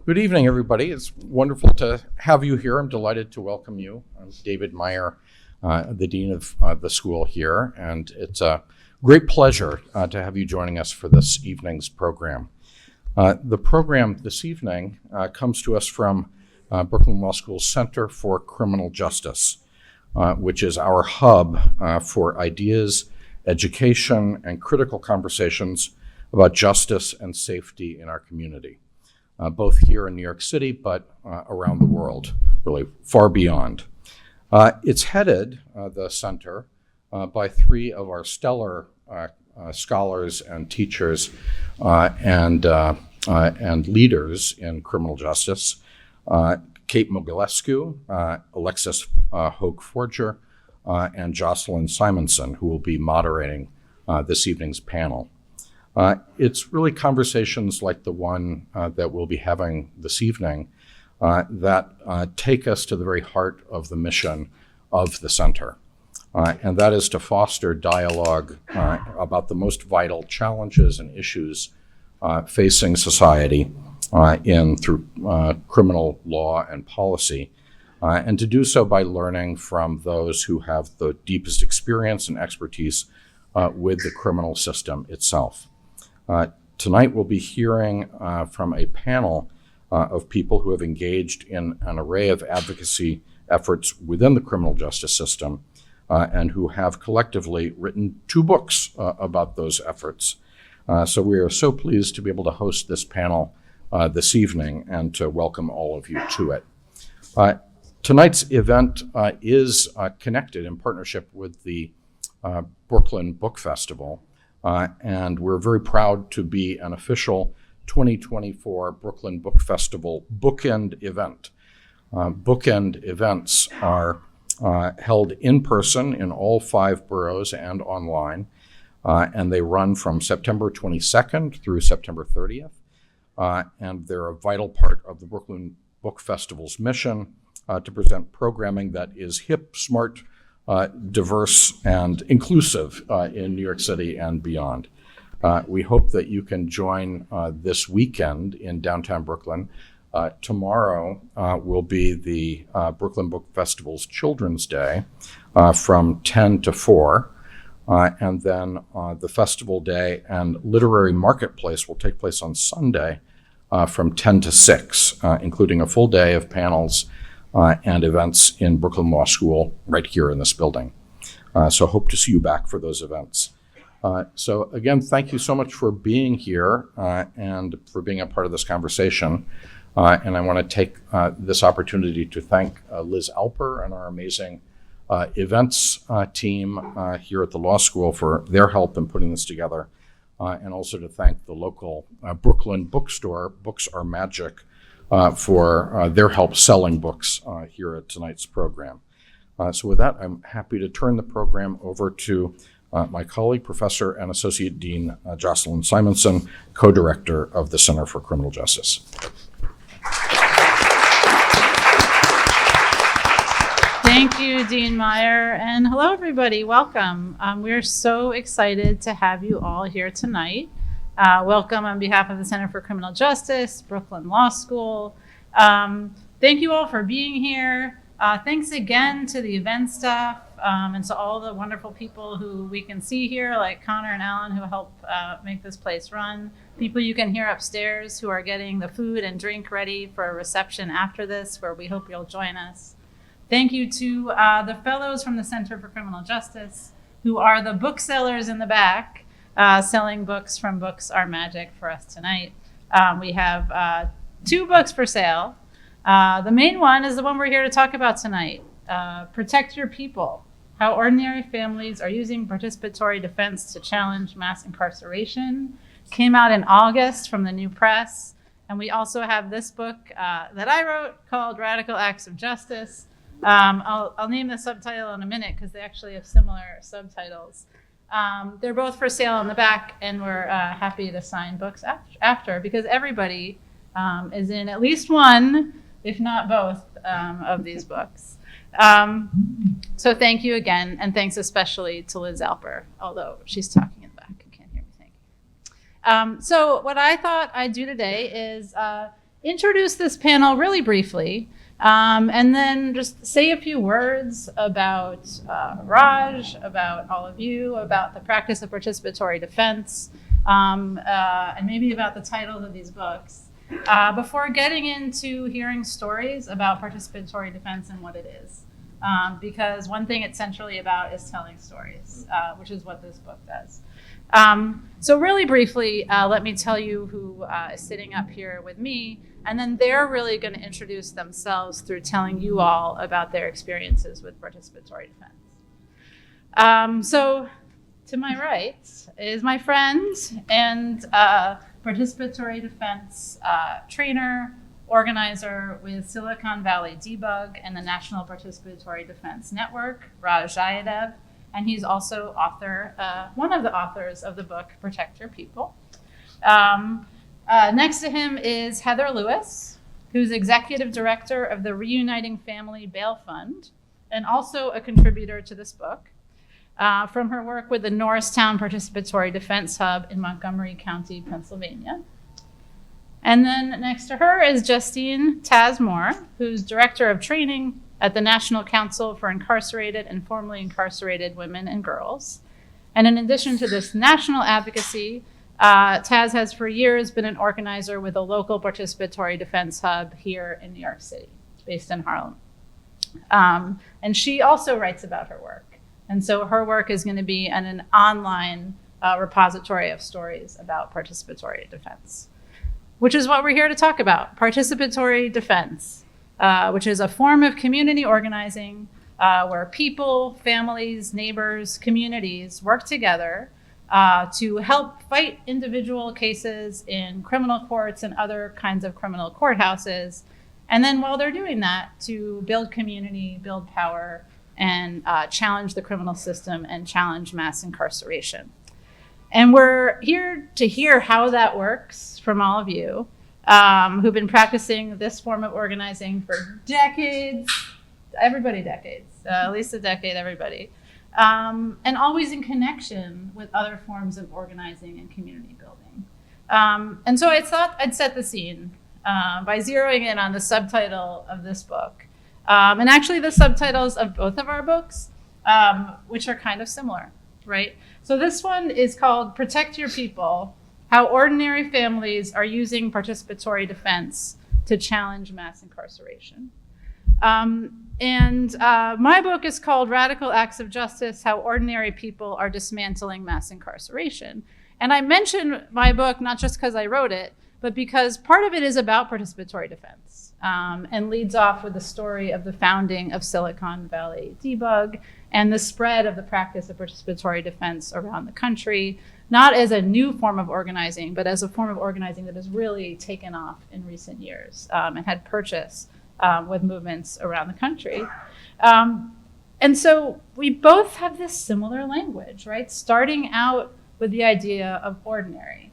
Good evening, everybody. It's wonderful to have you here. I'm delighted to welcome you. I'm David Meyer, the Dean of the school here, and it's a great pleasure to have you joining us for this evening's program. The program this evening comes to us from Brooklyn Law School's Center for Criminal Justice, which is our hub for ideas, education, and critical conversations about justice and safety in our community. Both here in New York City, but around the world, really far beyond. It's headed, the center, by three of our stellar scholars and teachers and leaders in criminal justice, Kate Mogilescu, Alexis Hoag-Forger, and Jocelyn Simonson, who will be moderating this evening's panel. It's really conversations like the one that we'll be having this evening that take us to the very heart of the mission of the center, and that is to foster dialogue about the most vital challenges and issues facing society through criminal law and policy, and to do so by learning from those who have the deepest experience and expertise with the criminal system itself. Tonight we'll be hearing from a panel of people who have engaged in an array of advocacy efforts within the criminal justice system and who have collectively written two books about those efforts. So we are so pleased to be able to host this panel this evening and to welcome all of you to it. Tonight's event is connected in partnership with the Brooklyn Book Festival. And we're very proud to be an official 2024 Brooklyn Book Festival bookend event. Bookend events are held in person in all 5 boroughs and online, and they run from September 22nd through September 30th. And they're a vital part of the Brooklyn Book Festival's mission to present programming that is hip, smart, diverse and inclusive in New York City and beyond. We hope that you can join this weekend in downtown Brooklyn. Tomorrow will be the Brooklyn Book Festival's Children's Day from 10 to 4. And then the festival day and literary marketplace will take place on Sunday from 10 to 6, including a full day of panels and events in Brooklyn Law School right here in this building. So hope to see you back for those events. So again, thank you so much for being here and for being a part of this conversation. And I want to take this opportunity to thank Liz Alper and our amazing events team here at the law school for their help in putting this together. And also to thank the local Brooklyn bookstore, Books Are Magic, for their help selling books here at tonight's program. So with that, I'm happy to turn the program over to my colleague, Professor and Associate Dean Jocelyn Simonson, co-director of the Center for Criminal Justice. Thank you, Dean Meyer, and hello, everybody. Welcome. We're so excited to have you all here tonight. Welcome on behalf of the Center for Criminal Justice, Brooklyn Law School. Thank you all for being here. Thanks again to the event staff and to all the wonderful people who we can see here, like Connor and Alan, who help make this place run. People you can hear upstairs who are getting the food and drink ready for a reception after this, where we hope you'll join us. Thank you to the fellows from the Center for Criminal Justice, who are the booksellers in the back, selling books from Books Are Magic for us tonight. We have 2 books for sale. The main one is the one we're here to talk about tonight, Protect Your People, How Ordinary Families Are Using Participatory Defense to Challenge Mass Incarceration. Came out in August from the New Press. And we also have this book that I wrote called Radical Acts of Justice. I'll name the subtitle in a minute because they actually have similar subtitles. They're both for sale in the back, and we're happy to sign books after because everybody is in at least one, if not both, of these books. So thank you again, and thanks especially to Liz Alper, although she's talking in the back and can't hear me. Thank you. So what I thought I'd do today is introduce this panel really briefly, and then just say a few words about Raj, about all of you, about the practice of participatory defense, and maybe about the titles of these books, before getting into hearing stories about participatory defense and what it is. Because one thing it's centrally about is telling stories, which is what this book does. So really briefly, let me tell you who is sitting up here with me, and then they're really going to introduce themselves through telling you all about their experiences with participatory defense. So to my right is my friend and participatory defense trainer, organizer with Silicon Valley Debug and the National Participatory Defense Network, Raj Jayadev. And he's also one of the authors of the book, Protect Your People. Next to him is Heather Lewis, who's executive director of the Reuniting Family Bail Fund, and also a contributor to this book from her work with the Norristown Participatory Defense Hub in Montgomery County, Pennsylvania. And then next to her is Justine Moore, who's director of training at the National Council for Incarcerated and Formerly Incarcerated Women and Girls. And in addition to this national advocacy, Taz has for years been an organizer with a local participatory defense hub here in New York City, based in Harlem. And she also writes about her work. And so her work is going to be an online repository of stories about participatory defense, which is what we're here to talk about, participatory defense. Which is a form of community organizing where people, families, neighbors, communities work together to help fight individual cases in criminal courts and other kinds of criminal courthouses. And then while they're doing that, to build community, build power, and challenge the criminal system and challenge mass incarceration. And we're here to hear how that works from all of you. Who've been practicing this form of organizing for decades, at least a decade, everybody, and always in connection with other forms of organizing and community building. And so I thought I'd set the scene by zeroing in on the subtitle of this book, and actually the subtitles of both of our books, which are kind of similar, right? So this one is called Protect Your People: How Ordinary Families Are Using Participatory Defense to Challenge Mass Incarceration. And my book is called Radical Acts of Justice: How Ordinary People Are Dismantling Mass Incarceration. And I mention my book not just because I wrote it, but because part of it is about participatory defense and leads off with the story of the founding of Silicon Valley Debug and the spread of the practice of participatory defense around the country, not as a new form of organizing, but as a form of organizing that has really taken off in recent years and had purchase with movements around the country. And so we both have this similar language, right? Starting out with the idea of ordinary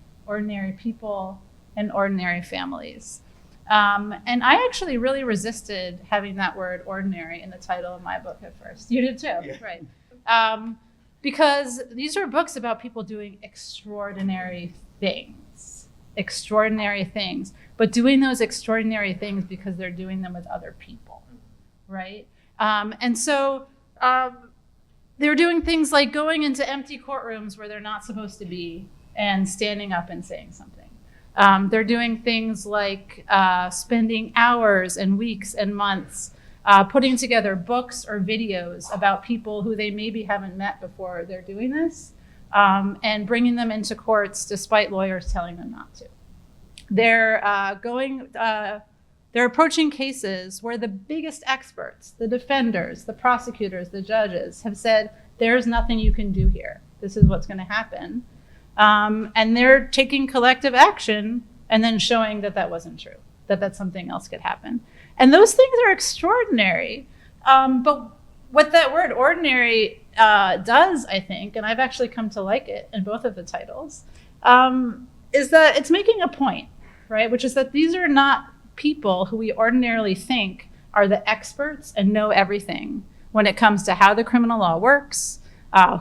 people and ordinary families. And I actually really resisted having that word ordinary in the title of my book at first. You did too, yeah. Right? Because these are books about people doing extraordinary things, but doing those extraordinary things because they're doing them with other people, right? And so they're doing things like going into empty courtrooms where they're not supposed to be and standing up and saying something. They're doing things like spending hours and weeks and months putting together books or videos about people who they maybe haven't met before they're doing this, and bringing them into courts despite lawyers telling them not to. They're approaching cases where the biggest experts, the defenders, the prosecutors, the judges have said, there's nothing you can do here. This is what's going to happen. And they're taking collective action and then showing that that wasn't true, that something else could happen. And those things are extraordinary. But what that word ordinary does, I think, and I've actually come to like it in both of the titles, is that it's making a point, right? Which is that these are not people who we ordinarily think are the experts and know everything when it comes to how the criminal law works,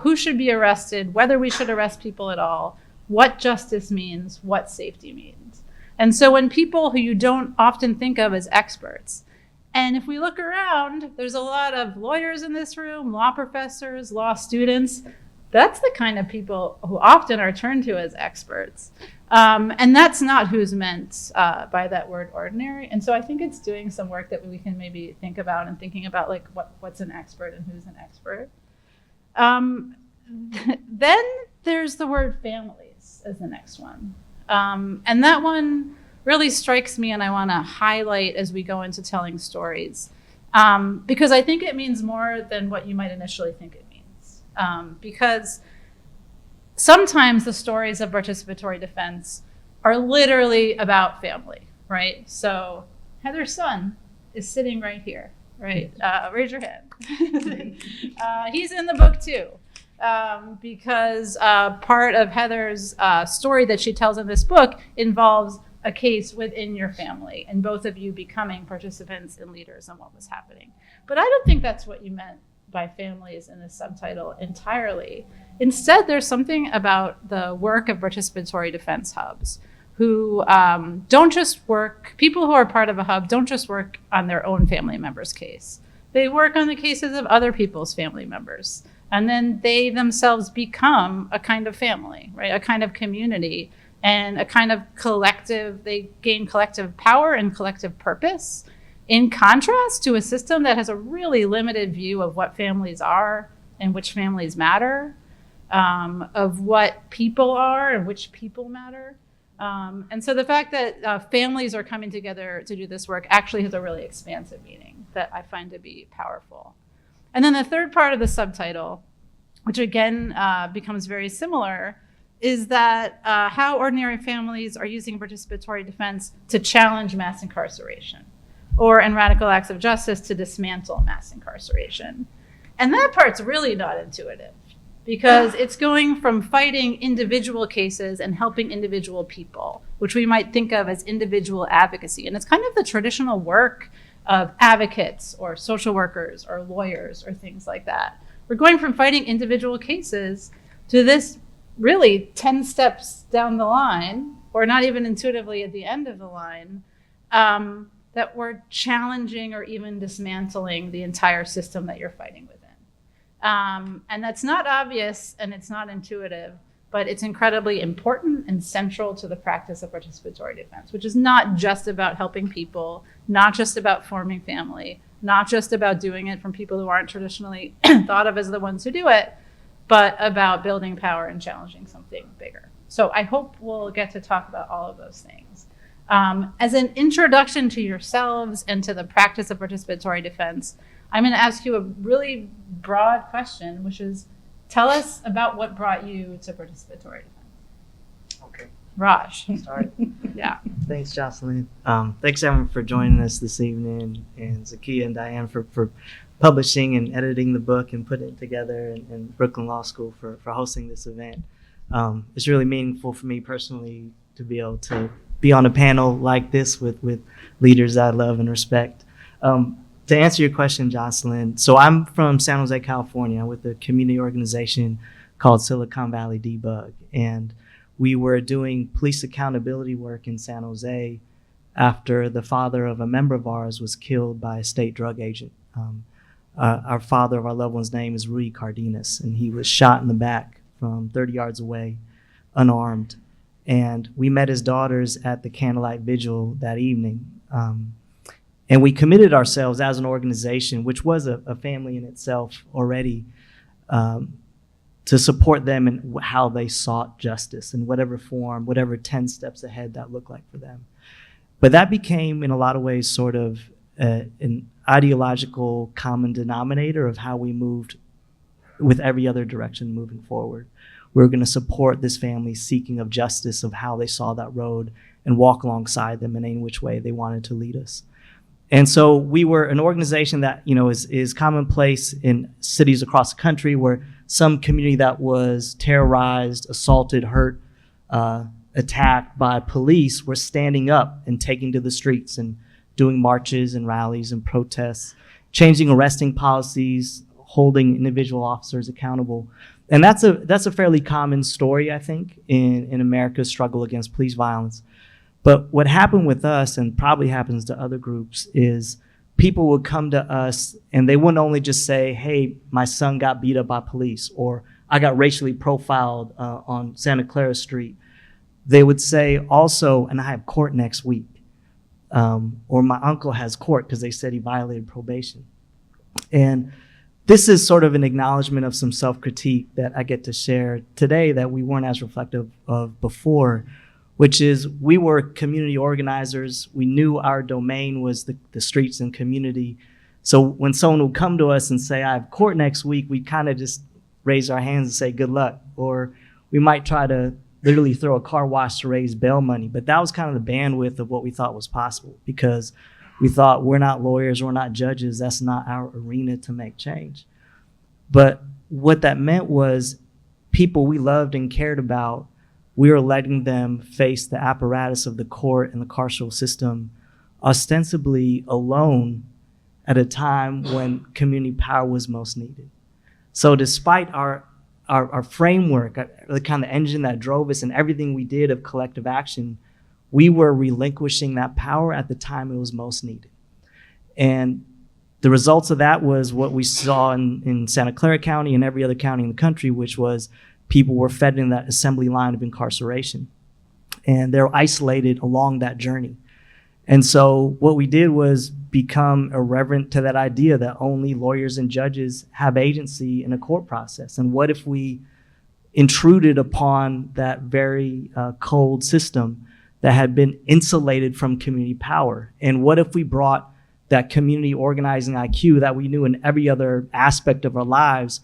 who should be arrested, whether we should arrest people at all, what justice means, what safety means. And so when people who you don't often think of as experts, and if we look around, there's a lot of lawyers in this room, law professors, law students. That's the kind of people who often are turned to as experts. And that's not who's meant by that word ordinary. And so I think it's doing some work that we can maybe think about and thinking about like what's an expert and who's an expert. Then there's the word families as the next one. And that one really strikes me and I want to highlight as we go into telling stories. Because I think it means more than what you might initially think it means. Because sometimes the stories of participatory defense are literally about family, right? So Heather's son is sitting right here, right? Raise your hand. He's in the book too. Because part of Heather's story that she tells in this book involves a case within your family and both of you becoming participants and leaders in what was happening. But I don't think that's what you meant by families in the subtitle entirely. Instead, there's something about the work of participatory defense hubs who don't just work, people who are part of a hub don't just work on their own family member's case. They work on the cases of other people's family members. And then they themselves become a kind of family, right? A kind of community and a kind of collective, they gain collective power and collective purpose, in contrast to a system that has a really limited view of what families are and which families matter, of what people are and which people matter. And so the fact that families are coming together to do this work actually has a really expansive meaning that I find to be powerful. And then the third part of the subtitle, which again becomes very similar, is that how ordinary families are using participatory defense to challenge mass incarceration, or in radical acts of justice to dismantle mass incarceration. And that part's really not intuitive, because it's going from fighting individual cases and helping individual people, which we might think of as individual advocacy. And it's kind of the traditional work of advocates or social workers or lawyers or things like that. We're going from fighting individual cases to this really 10 steps down the line, or not even intuitively at the end of the line, that we're challenging or even dismantling the entire system that you're fighting within. And that's not obvious and it's not intuitive, but it's incredibly important and central to the practice of participatory defense, which is not just about helping people, not just about forming family, not just about doing it from people who aren't traditionally thought of as the ones who do it, but about building power and challenging something bigger. So I hope we'll get to talk about all of those things. As an introduction to yourselves and to the practice of participatory defense, I'm going to ask you a really broad question, which is, tell us about what brought you to participatory defense. Okay. Raj. Start. Yeah. Thanks, Jocelyn. Thanks, everyone, for joining us this evening, and Zakiya and Diane for publishing and editing the book and putting it together, and Brooklyn Law School for hosting this event. It's really meaningful for me personally to be able to be on a panel like this with leaders I love and respect. To answer your question, Jocelyn, so I'm from San Jose, California, with a community organization called Silicon Valley Debug. And we were doing police accountability work in San Jose after the father of a member of ours was killed by a state drug agent. Our father of our loved one's name is Rui Cardenas, and he was shot in the back from 30 yards away, unarmed. And we met his daughters at the candlelight vigil that evening. And we committed ourselves as an organization, which was a family in itself already, to support them in how they sought justice in whatever form, whatever 10 steps ahead that looked like for them. But that became, in a lot of ways, sort of an ideological common denominator of how we moved with every other direction moving forward. We were going to support this family seeking of justice, of how they saw that road, and walk alongside them in any which way they wanted to lead us. And so we were an organization that, you know, is commonplace in cities across the country, where some community that was terrorized, assaulted, hurt, attacked by police were standing up and taking to the streets and doing marches and rallies and protests, changing arresting policies, holding individual officers accountable. And that's a fairly common story, I think, in America's struggle against police violence. But what happened with us, and probably happens to other groups, is people would come to us and they wouldn't only just say, hey, my son got beat up by police, or I got racially profiled on Santa Clara Street. They would say also, and I have court next week, or my uncle has court because they said he violated probation. And this is sort of an acknowledgement of some self-critique that I get to share today that we weren't as reflective of before, which is we were community organizers. We knew our domain was the streets and community. So when someone would come to us and say, I have court next week, we kind of just raise our hands and say, good luck. Or we might try to literally throw a car wash to raise bail money. But that was kind of the bandwidth of what we thought was possible, because we thought we're not lawyers, we're not judges, that's not our arena to make change. But what that meant was people we loved and cared about, we were letting them face the apparatus of the court and the carceral system ostensibly alone at a time when community power was most needed. So despite our framework, the kind of engine that drove us and everything we did of collective action, we were relinquishing that power at the time it was most needed. And the results of that was what we saw in Santa Clara County and every other county in the country, which was people were fed in that assembly line of incarceration. And they're isolated along that journey. And so what we did was become irreverent to that idea that only lawyers and judges have agency in a court process. And what if we intruded upon that very cold system that had been insulated from community power? And what if we brought that community organizing IQ that we knew in every other aspect of our lives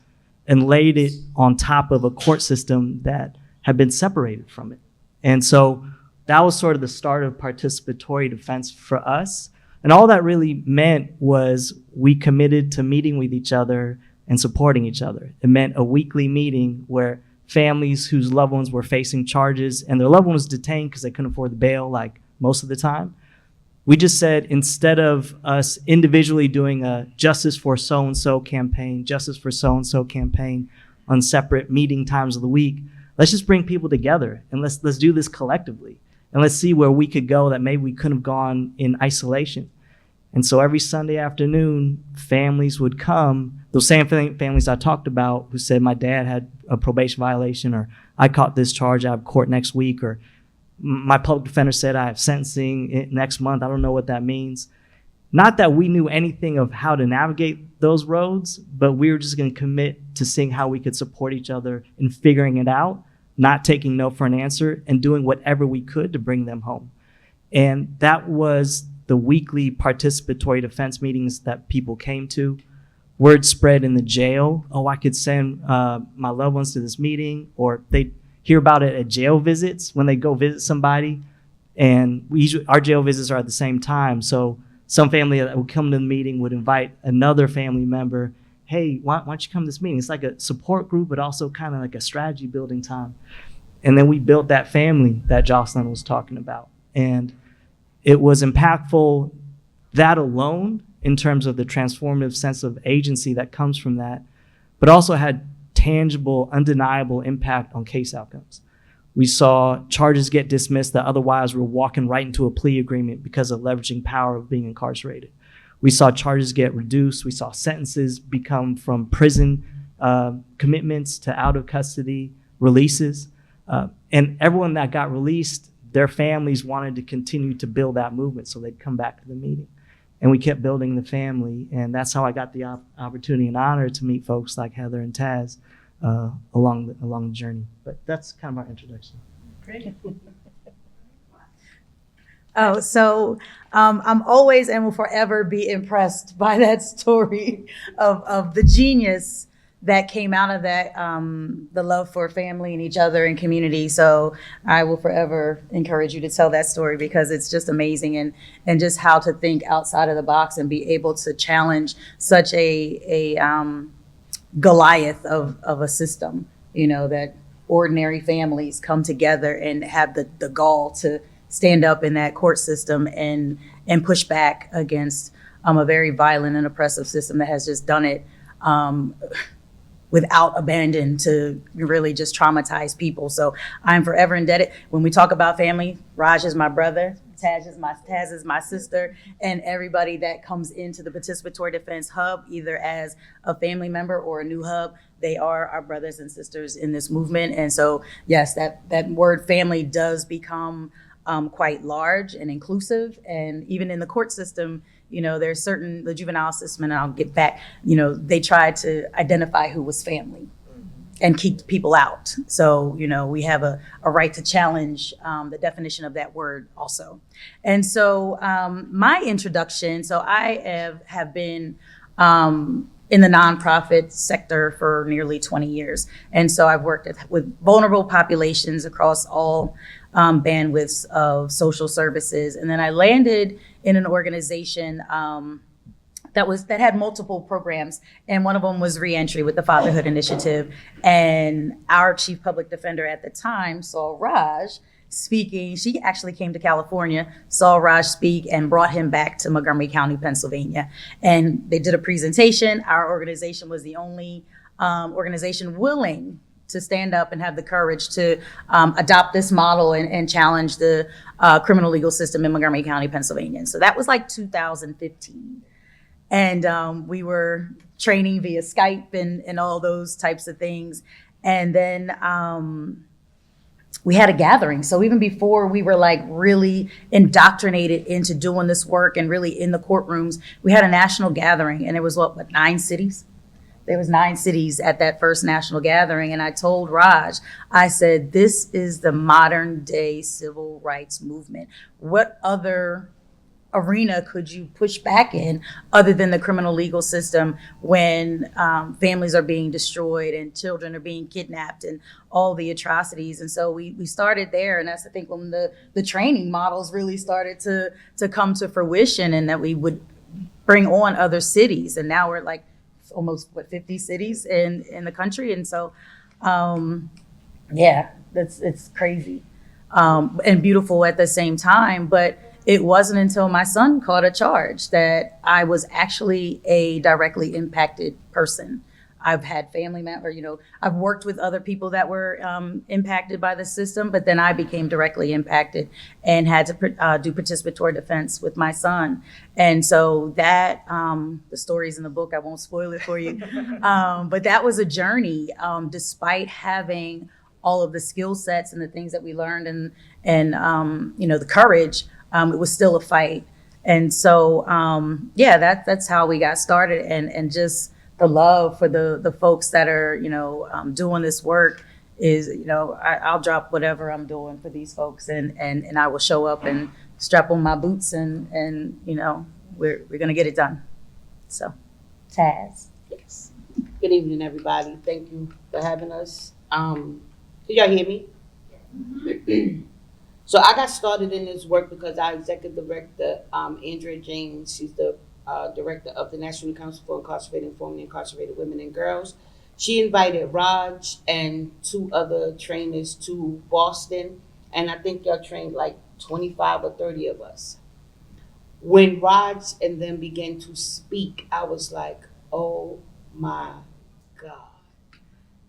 and laid it on top of a court system that had been separated from it? And so that was sort of the start of participatory defense for us. And all that really meant was we committed to meeting with each other and supporting each other. It meant a weekly meeting where families whose loved ones were facing charges and their loved one was detained because they couldn't afford the bail, like most of the time, we just said, instead of us individually doing a justice for so-and-so campaign, justice for so-and-so campaign on separate meeting times of the week, let's just bring people together and let's do this collectively. And let's see where we could go that maybe we couldn't have gone in isolation. And so every Sunday afternoon, families would come, those same families I talked about who said, my dad had a probation violation, or I caught this charge, I have court next week, or my public defender said I have sentencing next month, I don't know what that means. Not that we knew anything of how to navigate those roads, but we were just going to commit to seeing how we could support each other in figuring it out, not taking no for an answer, and doing whatever we could to bring them home. And that was the weekly participatory defense meetings that people came to. Word spread in the jail, oh, I could send my loved ones to this meeting, or they hear about it at jail visits when they go visit somebody. And our jail visits are at the same time. So some family that would come to the meeting would invite another family member, hey, why don't you come to this meeting? It's like a support group, but also kind of like a strategy building time. And then we built that family that Jocelyn was talking about. And it was impactful, that alone, in terms of the transformative sense of agency that comes from that, but also had tangible, undeniable impact on case outcomes. We saw charges get dismissed that otherwise were walking right into a plea agreement because of leveraging power of being incarcerated. We saw charges get reduced. We saw sentences become from prison commitments to out of custody releases. And everyone that got released, their families wanted to continue to build that movement, so they'd come back to the meeting. And we kept building the family, and that's how I got the opportunity and honor to meet folks like Heather and Taz along the journey. But that's kind of our introduction. Great. Oh, so I'm always and will forever be impressed by that story of the genius that came out of that, the love for family and each other and community. So I will forever encourage you to tell that story, because it's just amazing, and just how to think outside of the box and be able to challenge such a Goliath of a system, that ordinary families come together and have the gall to stand up in that court system and push back against a very violent and oppressive system that has just done it without abandon to really just traumatize people. So I'm forever indebted. When we talk about family, Raj is my brother, Taz is my sister, and everybody that comes into the Participatory Defense Hub, either as a family member or a new hub, they are our brothers and sisters in this movement. And so, yes, that word family does become quite large and inclusive. And even in the court system, there's the juvenile system, and I'll get back, they try to identify who was family and keep people out. So, we have a right to challenge the definition of that word also. And so my introduction, so I have been in the nonprofit sector for nearly 20 years. And so I've worked with vulnerable populations across all bandwidths of social services. And then I landed in an organization that had multiple programs, and one of them was reentry with the Fatherhood Initiative. And our chief public defender at the time saw Raj speaking. She actually came to California, saw Raj speak, and brought him back to Montgomery County, Pennsylvania. And they did a presentation. Our organization was the only organization willing to stand up and have the courage to adopt this model and challenge the criminal legal system in Montgomery County, Pennsylvania. And so that was like 2015. And we were training via Skype and all those types of things. And then we had a gathering. So even before we were like really indoctrinated into doing this work and really in the courtrooms, we had a national gathering, and it was what 9 cities? There was 9 cities at that first national gathering. And I told Raj, I said, this is the modern day civil rights movement. What other arena could you push back in other than the criminal legal system when families are being destroyed and children are being kidnapped and all the atrocities? And so we started there, and that's, I think, when the training models really started to come to fruition, and that we would bring on other cities. And now we're like almost 50 cities in the country. And so it's crazy and beautiful at the same time. But it wasn't until my son caught a charge that I was actually a directly impacted person. I've had family members, I've worked with other people that were impacted by the system, but then I became directly impacted and had to do participatory defense with my son. And so that, the story's in the book, I won't spoil it for you, but that was a journey, despite having all of the skill sets and the things that we learned and the courage. It was still a fight. And so, that's how we got started. And just the love for the folks that are, doing this work is, I'll drop whatever I'm doing for these folks, and I will show up and strap on my boots and we're going to get it done. So, Taz. Yes. Good evening, everybody. Thank you for having us. Can y'all hear me? So I got started in this work because our executive director, Andrea James, she's the director of the National Council for Incarcerated and Formerly Incarcerated Women and Girls. She invited Raj and 2 other trainers to Boston, and I think y'all trained like 25 or 30 of us. When Raj and them began to speak, I was like, oh my God.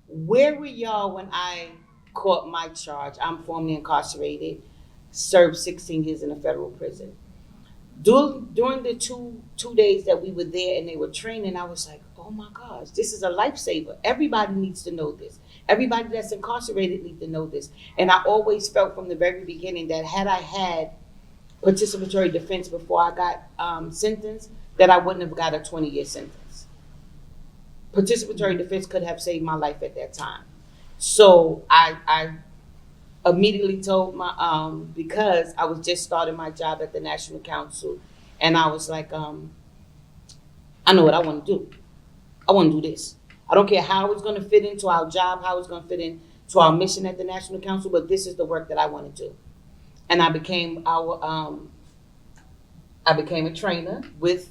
Where were y'all when I caught my charge? I'm formerly incarcerated, served 16 years in a federal prison. During the two days that we were there and they were training, I was like, oh my gosh, this is a lifesaver. Everybody needs to know this. Everybody that's incarcerated needs to know this. And I always felt from the very beginning that had I had participatory defense before I got sentenced, that I wouldn't have got a 20-year sentence. Participatory defense could have saved my life at that time. So I immediately told my, because I was just starting my job at the National Council, and I was like, I know what I want to do. I want to do this. I don't care how it's going to fit into our job, how it's going to fit into our mission at the National Council, but this is the work that I want to do. And I became a trainer with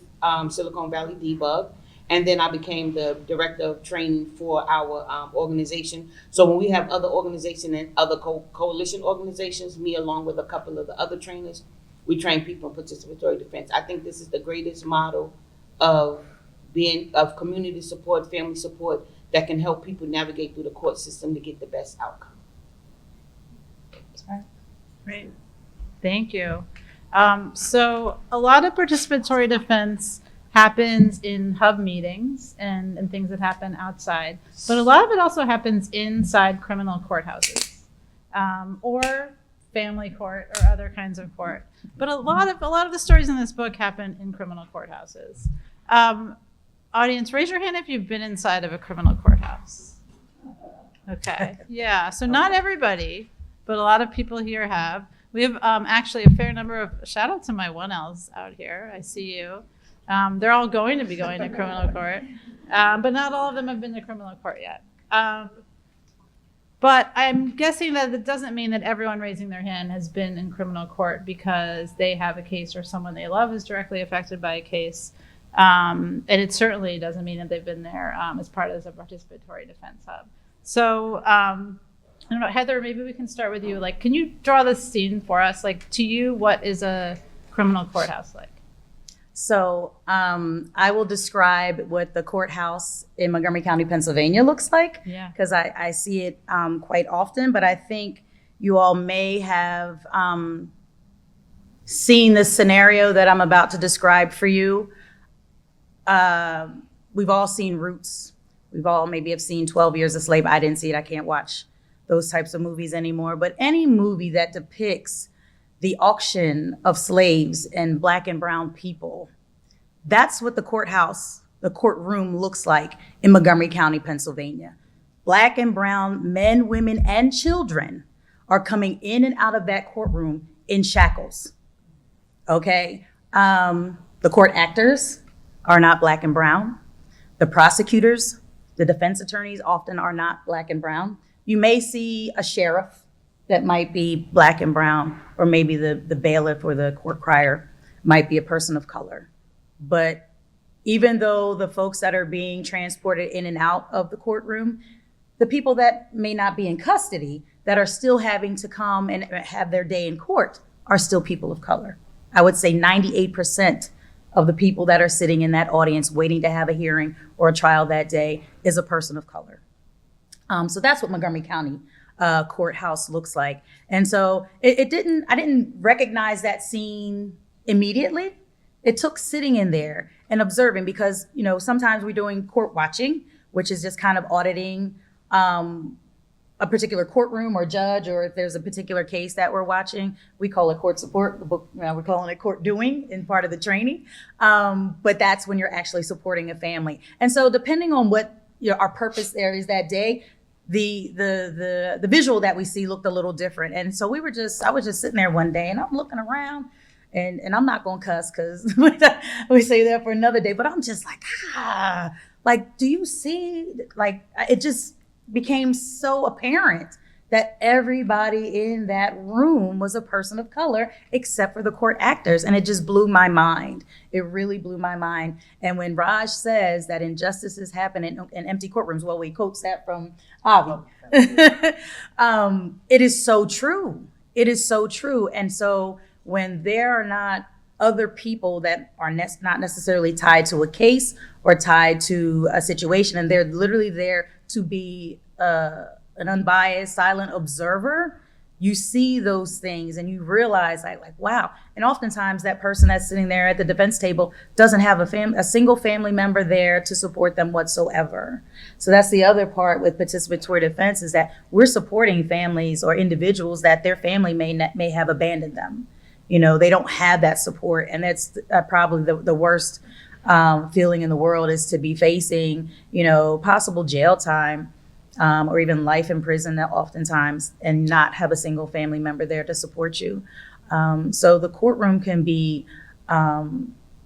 Silicon Valley Debug. And then I became the director of training for our organization. So when we have other organizations and other coalition organizations, me along with a couple of the other trainers, we train people in participatory defense. I think this is the greatest model of community support, family support that can help people navigate through the court system to get the best outcome. Great. Thank you. So a lot of participatory defense happens in hub meetings and things that happen outside, but a lot of it also happens inside criminal courthouses, or family court or other kinds of court. But a lot of the stories in this book happen in criminal courthouses. Audience, raise your hand if you've been inside of a criminal courthouse. Okay, yeah, so not everybody, but a lot of people here have. We have actually a fair number of, shout out to my 1Ls out here, I see you. They're all going to be going to criminal court, but not all of them have been to criminal court yet. But I'm guessing that it doesn't mean that everyone raising their hand has been in criminal court because they have a case or someone they love is directly affected by a case. And it certainly doesn't mean that they've been there as part of the participatory defense hub. So I don't know, Heather, maybe we can start with you. Like, can you draw this scene for us? Like, to you, what is a criminal courthouse like? So I will describe what the courthouse in Montgomery County, Pennsylvania looks like, Yeah. because I see it quite often, but I think you all may have seen the scenario that I'm about to describe for you. We've all seen Roots. We've all maybe have seen 12 Years a Slave. I didn't see it. I can't watch those types of movies anymore. But any movie that depicts the auction of slaves and Black and brown people, that's what the courthouse, the courtroom looks like in Montgomery County, Pennsylvania. Black and brown men, women, and children are coming in and out of that courtroom in shackles. Okay? The court actors are not Black and brown. The prosecutors, the defense attorneys often are not Black and brown. You may see a sheriff that might be Black and brown, or maybe the bailiff or the court crier might be a person of color. But even though the folks that are being transported in and out of the courtroom, the people that may not be in custody, that are still having to come and have their day in court, are still people of color. I would say 98% of the people that are sitting in that audience waiting to have a hearing or a trial that day is a person of color. So that's what Montgomery County courthouse looks like. And so I didn't recognize that scene immediately. It took sitting in there and observing, because, you know, sometimes we're doing court watching, which is just kind of auditing a particular courtroom or judge, or if there's a particular case that we're watching, we call it court support. The book, we're calling it court doing in part of the training. But that's when you're actually supporting a family. And so depending on what our purpose there is that day, the visual that we see looked a little different. And so I was just sitting there one day and I'm looking around, and I'm not gonna cuss because we say that for another day, but I'm just like, like, do you see, like, it just became so apparent that everybody in that room was a person of color except for the court actors. And it just blew my mind. It really blew my mind. And when Raj says that injustices happen in empty courtrooms, well, he quotes that from Avi. It is so true. It is so true. And so when there are not other people that are not necessarily tied to a case or tied to a situation, and they're literally there to be an unbiased, silent observer, you see those things and you realize like, wow. And oftentimes that person that's sitting there at the defense table doesn't have a single family member there to support them whatsoever. So that's the other part with participatory defense, is that we're supporting families or individuals that their family may have abandoned them. You know, they don't have that support. And that's probably the worst feeling in the world, is to be facing, possible jail time, or even life in prison, that oftentimes, and not have a single family member there to support you. So the courtroom can be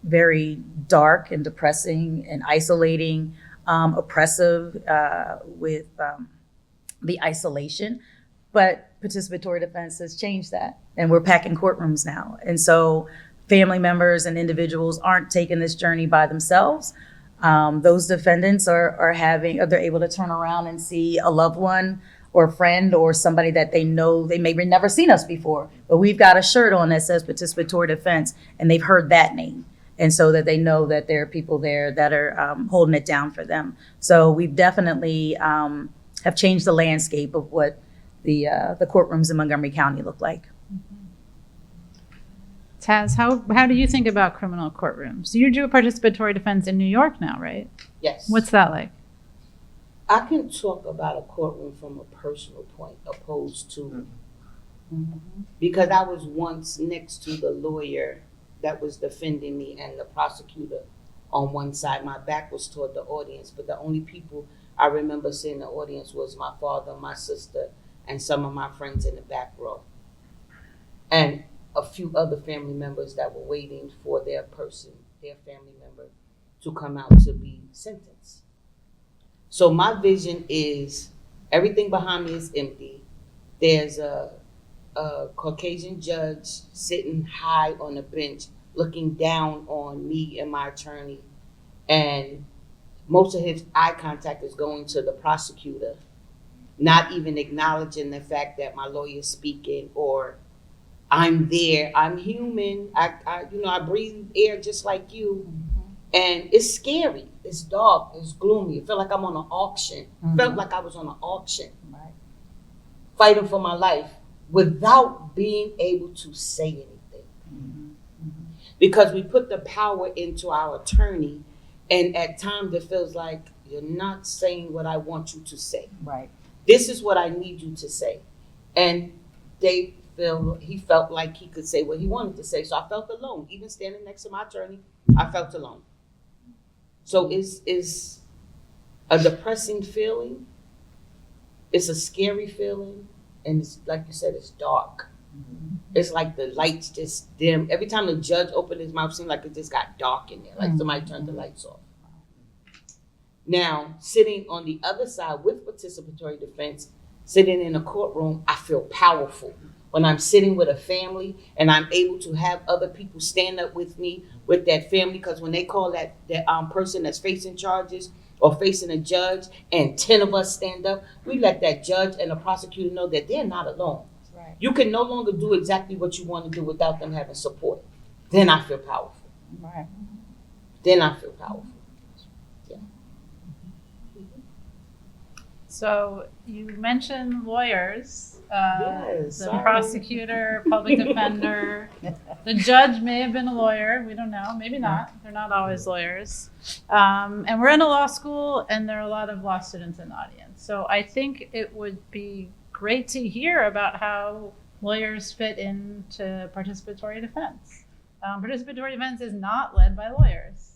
very dark and depressing and isolating, oppressive with the isolation. But participatory defense has changed that, and we're packing courtrooms now. And so family members and individuals aren't taking this journey by themselves. Those defendants are able to turn around and see a loved one or a friend or somebody that they know, they maybe never seen us before, but we've got a shirt on that says participatory defense, and they've heard that name. and so that they know that there are people there that are holding it down for them. So we've definitely have changed the landscape of what the courtrooms in Montgomery County look like. Taz, how do you think about criminal courtrooms? You do a participatory defense in New York now, right? Yes. What's that like? I can talk about a courtroom from a personal point opposed to, because I was once next to the lawyer that was defending me and the prosecutor on one side. My back was toward the audience, but the only people I remember seeing the audience was my father, my sister, and some of my friends in the back row. And a few other family members that were waiting for their family member to come out to be sentenced. So my vision is everything behind me is empty. There's a Caucasian judge sitting high on a bench looking down on me and my attorney, and most of his eye contact is going to the prosecutor, not even acknowledging the fact that my lawyer is speaking or I'm there. I'm human. I breathe air just like you. And it's scary. It's dark. It's gloomy. It felt like I'm on an auction. Felt like I was on an auction, fighting for my life without being able to say anything. Because we put the power into our attorney, and at times it feels like you're not saying what I want you to say. Right. This is what I need you to say. And he felt like he could say what he wanted to say. So I felt alone. Even standing next to my attorney, I felt alone. So it's a depressing feeling. It's a scary feeling. And it's, like you said, it's dark. It's like the lights just dim. Every time the judge opened his mouth, it seemed like it just got dark in there, like somebody turned the lights off. Now, sitting on the other side with participatory defense, sitting in a courtroom, I feel powerful. When I'm sitting with a family and I'm able to have other people stand up with me, with that family, because when they call that person that's facing charges or facing a judge and 10 of us stand up, we let that judge and the prosecutor know that they're not alone. Right. You can no longer do exactly what you want to do without them having support. Then I feel powerful. Right. Then I feel powerful. Yeah. So you mentioned lawyers. Yes, the sorry. Prosecutor, public defender. The judge may have been a lawyer. We don't know. Maybe not. They're not always lawyers. And we're in a law school, and there are a lot of law students in the audience. So I think it would be great to hear about how lawyers fit into participatory defense. Participatory defense is not led by lawyers.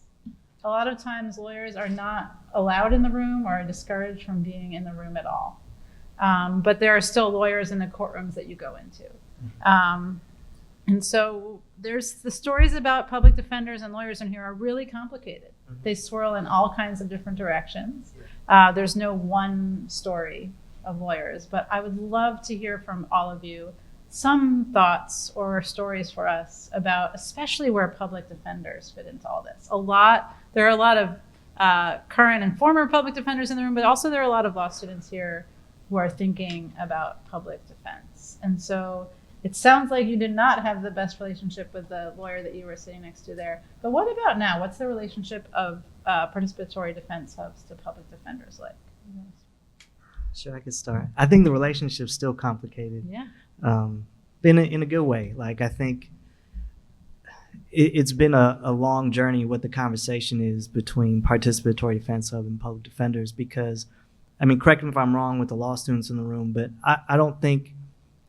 A lot of times lawyers are not allowed in the room or are discouraged from being in the room at all. But there are still lawyers in the courtrooms that you go into. And so there's the stories about public defenders and lawyers in here are really complicated. They swirl in all kinds of different directions. There's no one story of lawyers, but I would love to hear from all of you some thoughts or stories for us about especially where public defenders fit into all this. There are a lot of current and former public defenders in the room, but also there are a lot of law students here who are thinking about public defense. And so it sounds like you did not have the best relationship with the lawyer that you were sitting next to there. But what about now? What's the relationship of participatory defense hubs to public defenders like? Sure, I could start. I think the relationship's still complicated. Yeah. In a good way. Like, I think it's been a long journey what the conversation is between participatory defense hub and public defenders, because, I mean, correct me if I'm wrong with the law students in the room, but I don't think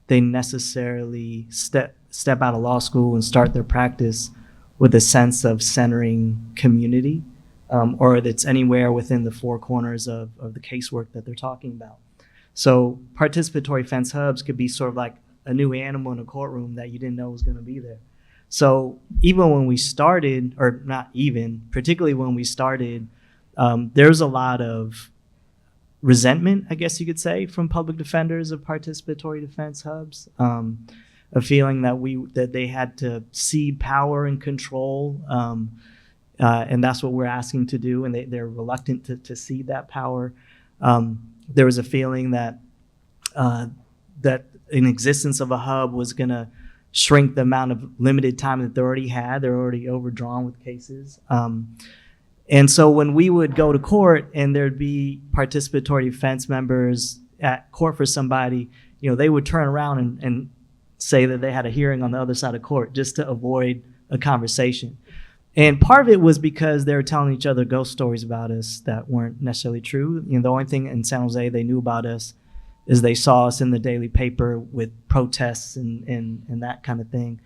they necessarily step out of law school and start their practice with a sense of centering community, or that's anywhere within the four corners of the casework that they're talking about. So participatory defense hubs could be sort of like a new animal in a courtroom that you didn't know was going to be there. So even when we started, or not even, particularly when we started, there's a lot of resentment, I guess you could say, from public defenders of participatory defense hubs, a feeling that they had to cede power and control, and that's what we're asking to do, and they're reluctant to cede that power. There was a feeling that an existence of a hub was going to shrink the amount of limited time that they already had. They're already overdrawn with cases. And so when we would go to court and there'd be participatory defense members at court for somebody, they would turn around and say that they had a hearing on the other side of court just to avoid a conversation. And part of it was because they were telling each other ghost stories about us that weren't necessarily true. The only thing in San Jose they knew about us is they saw us in the daily paper with protests and that kind of thing.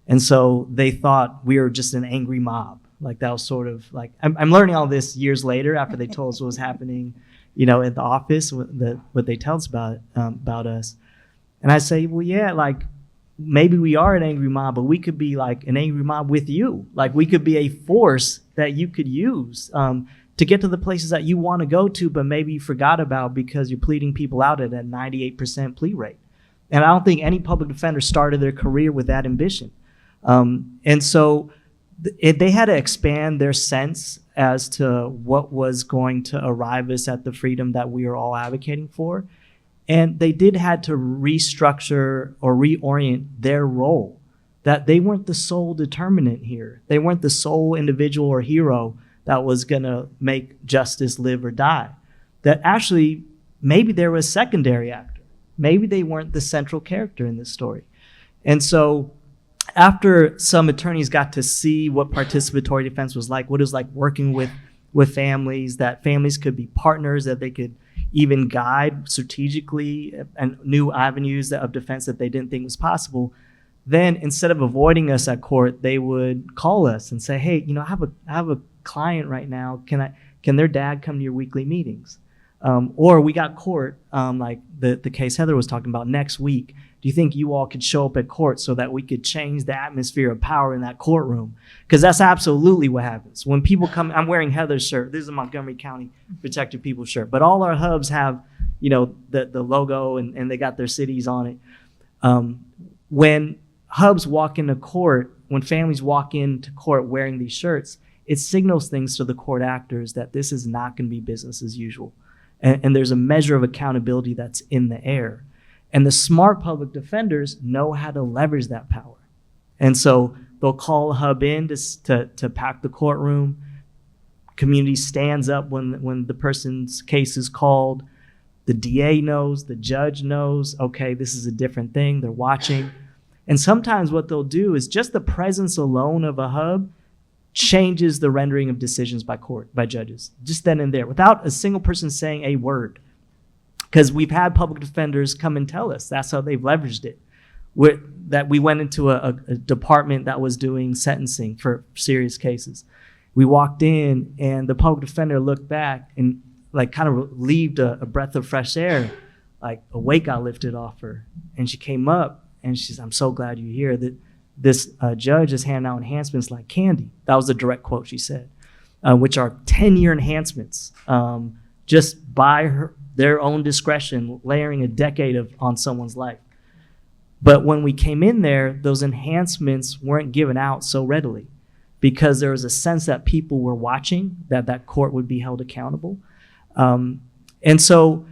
And so they thought we were just an angry mob. Like that was sort of like, I'm learning all this years later after they told us what was happening, at the office, what they tell us about us. And I say, well, yeah, like maybe we are an angry mob, but we could be like an angry mob with you. Like we could be a force that you could use to get to the places that you want to go to, but maybe you forgot about because you're pleading people out at a 98% plea rate. And I don't think any public defender started their career with that ambition. And so they had to expand their sense as to what was going to arrive us at the freedom that we are all advocating for. And they did had to restructure or reorient their role, that they weren't the sole determinant here. They weren't the sole individual or hero that was going to make justice live or die. That actually, maybe there was a secondary actor. Maybe they weren't the central character in this story. And so after some attorneys got to see what participatory defense was like, what it was like working with families, that families could be partners, that they could even guide strategically and new avenues of defense that they didn't think was possible, then instead of avoiding us at court, they would call us and say, hey, I have a client right now. Can their dad come to your weekly meetings? Or we got court, like the case Heather was talking about next week. Do you think you all could show up at court so that we could change the atmosphere of power in that courtroom? Because that's absolutely what happens. When people come, I'm wearing Heather's shirt. This is a Montgomery County Protected People shirt. But all our hubs have, the logo and they got their cities on it. When hubs walk into court, when families walk into court wearing these shirts, it signals things to the court actors that this is not going to be business as usual. And there's a measure of accountability that's in the air. And the smart public defenders know how to leverage that power. And so they'll call a hub in to pack the courtroom. Community stands up when the person's case is called. The DA knows, the judge knows, okay, this is a different thing. They're watching. And sometimes what they'll do is just the presence alone of a hub changes the rendering of decisions by judges, just then and there, without a single person saying a word. Because we've had public defenders come and tell us that's how they've leveraged it. That we went into a department that was doing sentencing for serious cases. We walked in and the public defender looked back and like kind of relieved a breath of fresh air, like a weight got lifted off her. And she came up and she says, I'm so glad you're here. That this judge is handing out enhancements like candy. That was a direct quote she said, which are 10-year enhancements just by their own discretion, layering a decade on someone's life. But when we came in there, those enhancements weren't given out so readily because there was a sense that people were watching, that court would be held accountable. And so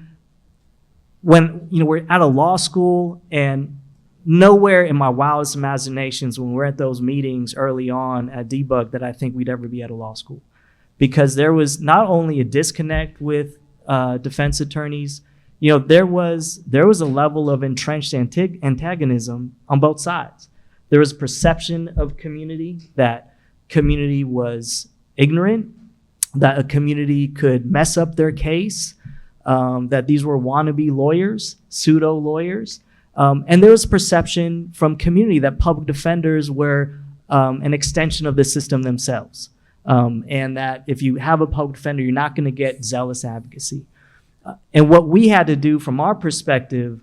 when we're at a law school, and nowhere in my wildest imaginations when we're at those meetings early on at Debug that I think we'd ever be at a law school, because there was not only a disconnect with defense attorneys, there was a level of entrenched antagonism on both sides. There was a perception of community that community was ignorant, that a community could mess up their case, that these were wannabe lawyers, pseudo lawyers. And there was perception from community that public defenders were an extension of the system themselves. And that if you have a public defender, you're not going to get zealous advocacy. And what we had to do from our perspective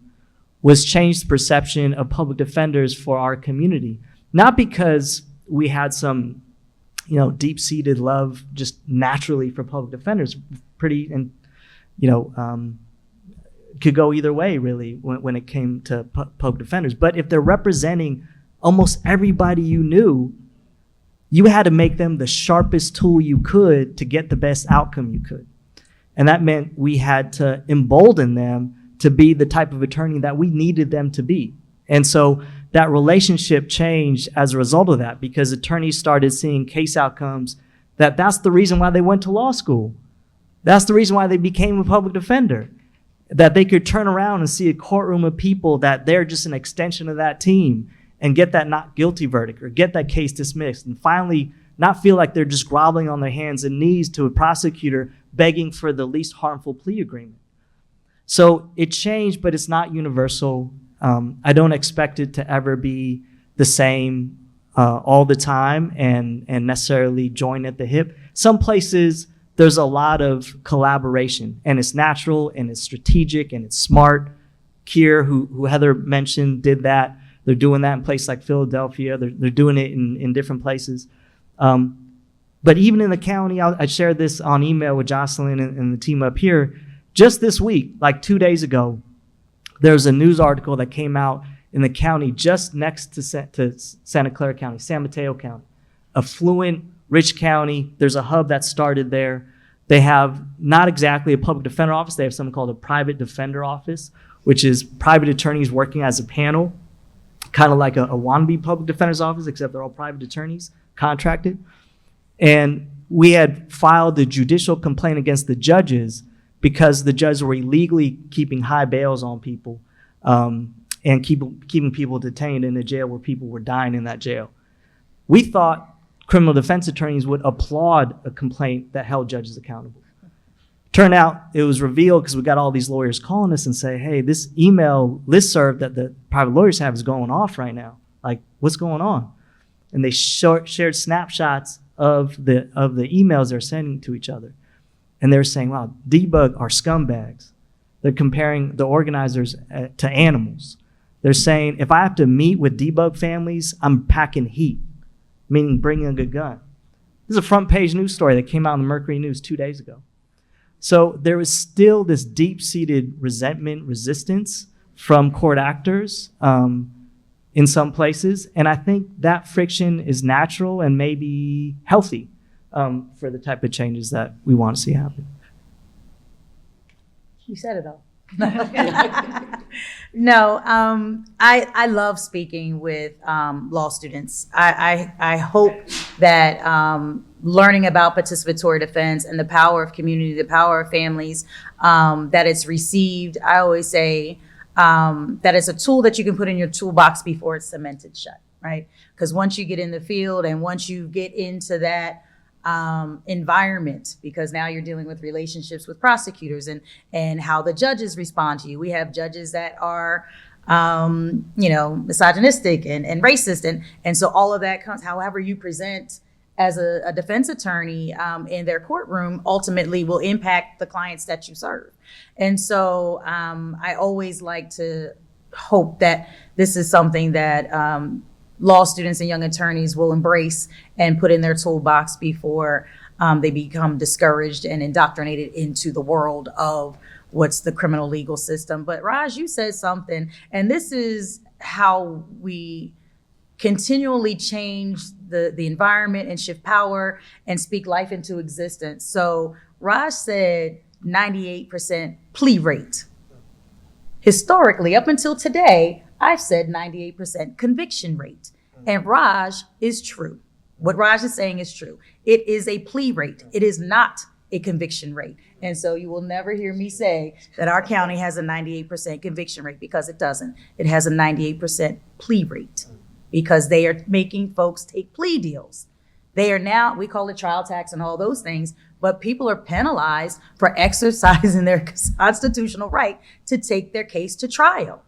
was change the perception of public defenders for our community. Not because we had some, deep-seated love just naturally for public defenders, could go either way, really, when it came to public defenders. But if they're representing almost everybody you knew, you had to make them the sharpest tool you could to get the best outcome you could. And that meant we had to embolden them to be the type of attorney that we needed them to be. And so that relationship changed as a result of that, because attorneys started seeing case outcomes that's the reason why they went to law school. That's the reason why they became a public defender, that they could turn around and see a courtroom of people that they're just an extension of that team and get that not guilty verdict or get that case dismissed and finally not feel like they're just groveling on their hands and knees to a prosecutor begging for the least harmful plea agreement. So it changed, but it's not universal. I don't expect it to ever be the same all the time and necessarily join at the hip. Some places there's a lot of collaboration, and it's natural and it's strategic and it's smart. Kier, who Heather mentioned, did that. They're doing that in places like Philadelphia. They're doing it in different places. But even in the county, I shared this on email with Jocelyn and the team up here. Just this week, like 2 days ago, there's a news article that came out in the county just next to Santa Clara County, San Mateo County, affluent, rich county. There's a hub that started there. They have not exactly a public defender office. They have something called a private defender office, which is private attorneys working as a panel, kind of like a wannabe public defender's office, except they're all private attorneys, contracted. And we had filed a judicial complaint against the judges because the judges were illegally keeping high bails on people and keeping people detained in a jail where people were dying in that jail. We thought criminal defense attorneys would applaud a complaint that held judges accountable. Turned out it was revealed because we got all these lawyers calling us and say, hey, this email listserv that the private lawyers have is going off right now. Like, what's going on? And they shared snapshots of the emails they're sending to each other. And they're saying, wow, debug are scumbags. They're comparing the organizers to animals. They're saying, if I have to meet with debug families, I'm packing heat, meaning bringing a good gun. This is a front page news story that came out in the Mercury News 2 days ago. So there was still this deep-seated resentment, resistance from court actors in some places. And I think that friction is natural and maybe healthy for the type of changes that we want to see happen. You said it all. No, I love speaking with law students. I hope that learning about participatory defense and the power of community, the power of families, that it's received. I always say that it's a tool that you can put in your toolbox before it's cemented shut, right? Because once you get in the field and once you get into that environment, because now you're dealing with relationships with prosecutors and how the judges respond to you. We have judges that are, misogynistic and racist. And so all of that comes, however you present as a defense attorney in their courtroom ultimately will impact the clients that you serve. And so I always like to hope that this is something that law students and young attorneys will embrace and put in their toolbox before they become discouraged and indoctrinated into the world of what's the criminal legal system. But Raj, you said something, and this is how we continually change the environment and shift power and speak life into existence. So Raj said 98% plea rate. Historically, up until today, I've said 98% conviction rate. And Raj is true. What Raj is saying is true. It is a plea rate. It is not a conviction rate. And so you will never hear me say that our county has a 98% conviction rate, because it doesn't. It has a 98% plea rate because they are making folks take plea deals. They are now, we call it trial tax and all those things, but people are penalized for exercising their constitutional right to take their case to trial.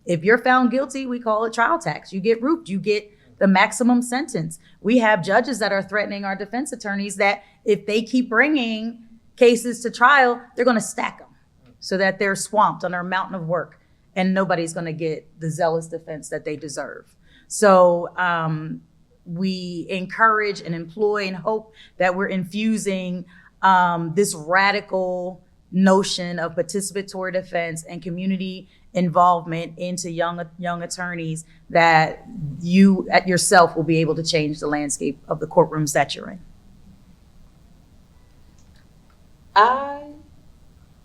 If you're found guilty, we call it trial tax. You get roofed, you get the maximum sentence. We have judges that are threatening our defense attorneys that if they keep bringing cases to trial, they're going to stack them so that they're swamped under a mountain of work and nobody's going to get the zealous defense that they deserve. So we encourage and employ and hope that we're infusing this radical notion of participatory defense and community involvement into young attorneys, that you at yourself will be able to change the landscape of the courtrooms that you're in. I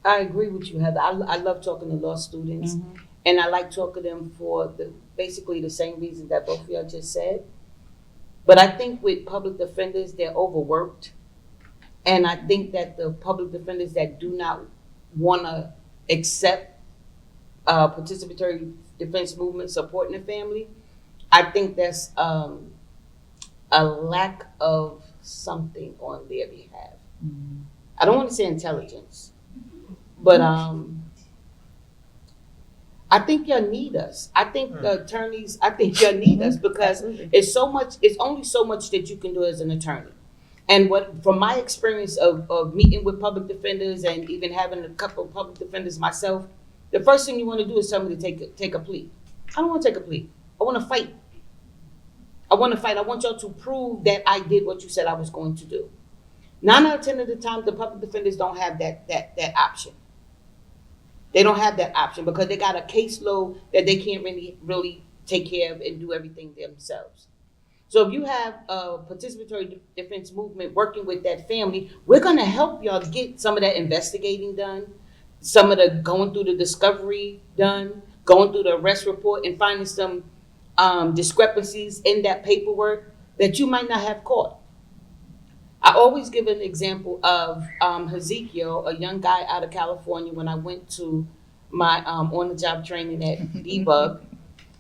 agree with you, Heather. I love talking to law students. Mm-hmm. And I like talking to them for basically the same reason that both of y'all just said. But I think with public defenders, they're overworked. And I think that the public defenders that do not want to accept participatory defense movement supporting the family, I think that's a lack of something on their behalf. I don't want to say intelligence, but I think y'all need us. I think the attorneys, I think y'all need us because it's only so much that you can do as an attorney. And from my experience of meeting with public defenders and even having a couple of public defenders myself, the first thing you want to do is tell me to take a plea. I don't want to take a plea. I want to fight. I want y'all to prove that I did what you said I was going to do. 9 out of 10 of the time, the public defenders don't have that option. They don't have that option because they got a caseload that they can't really take care of and do everything themselves. So if you have a participatory defense movement working with that family, we're going to help y'all get some of that investigating done, some of the going through the discovery done, going through the arrest report and finding some discrepancies in that paperwork that you might not have caught. I always give an example of Ezekiel, a young guy out of California. When I went to my on-the-job training at Debug,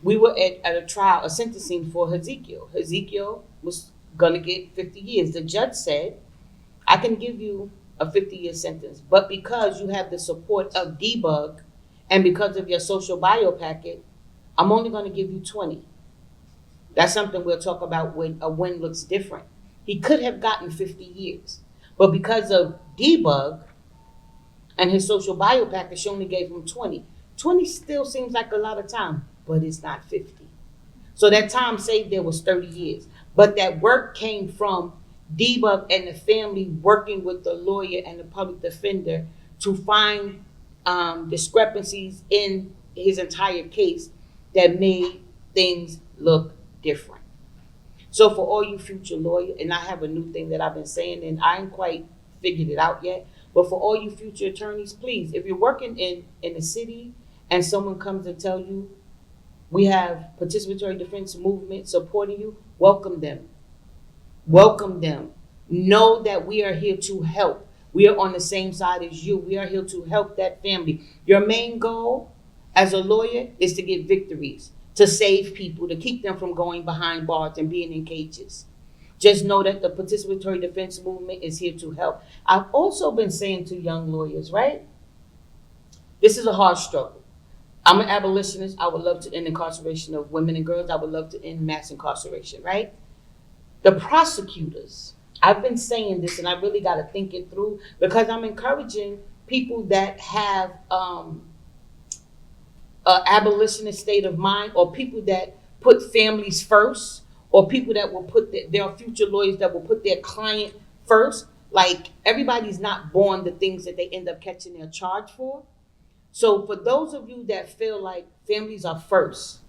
we were at a trial, a sentencing for Ezekiel. Ezekiel was gonna get 50 years. The judge said, I can give you a 50-year sentence, but because you have the support of Debug and because of your social bio packet, I'm only gonna give you 20. That's something we'll talk about when a win looks different. He could have gotten 50 years, but because of Debug and his social bio package, she only gave him 20. 20 still seems like a lot of time, but it's not 50. So that time saved there was 30 years. But that work came from Debug and the family working with the lawyer and the public defender to find discrepancies in his entire case that made things look different. So for all you future lawyers, and I have a new thing that I've been saying, and I ain't quite figured it out yet, but for all you future attorneys, please, if you're working in the city and someone comes to tell you, we have participatory defense movement supporting you, welcome them. Welcome them. Know that we are here to help. We are on the same side as you. We are here to help that family. Your main goal as a lawyer is to get victories, to save people, to keep them from going behind bars and being in cages. Just know that the participatory defense movement is here to help. I've also been saying to young lawyers, right? This is a hard struggle. I'm an abolitionist. I would love to end incarceration of women and girls. I would love to end mass incarceration, right? The prosecutors, I've been saying this and I really got to think it through because I'm encouraging people that have abolitionist state of mind, or people that put families first, or people that will put there are future lawyers that will put their client first. Like, everybody's not born the things that they end up catching their charge for. So for those of you that feel like families are first,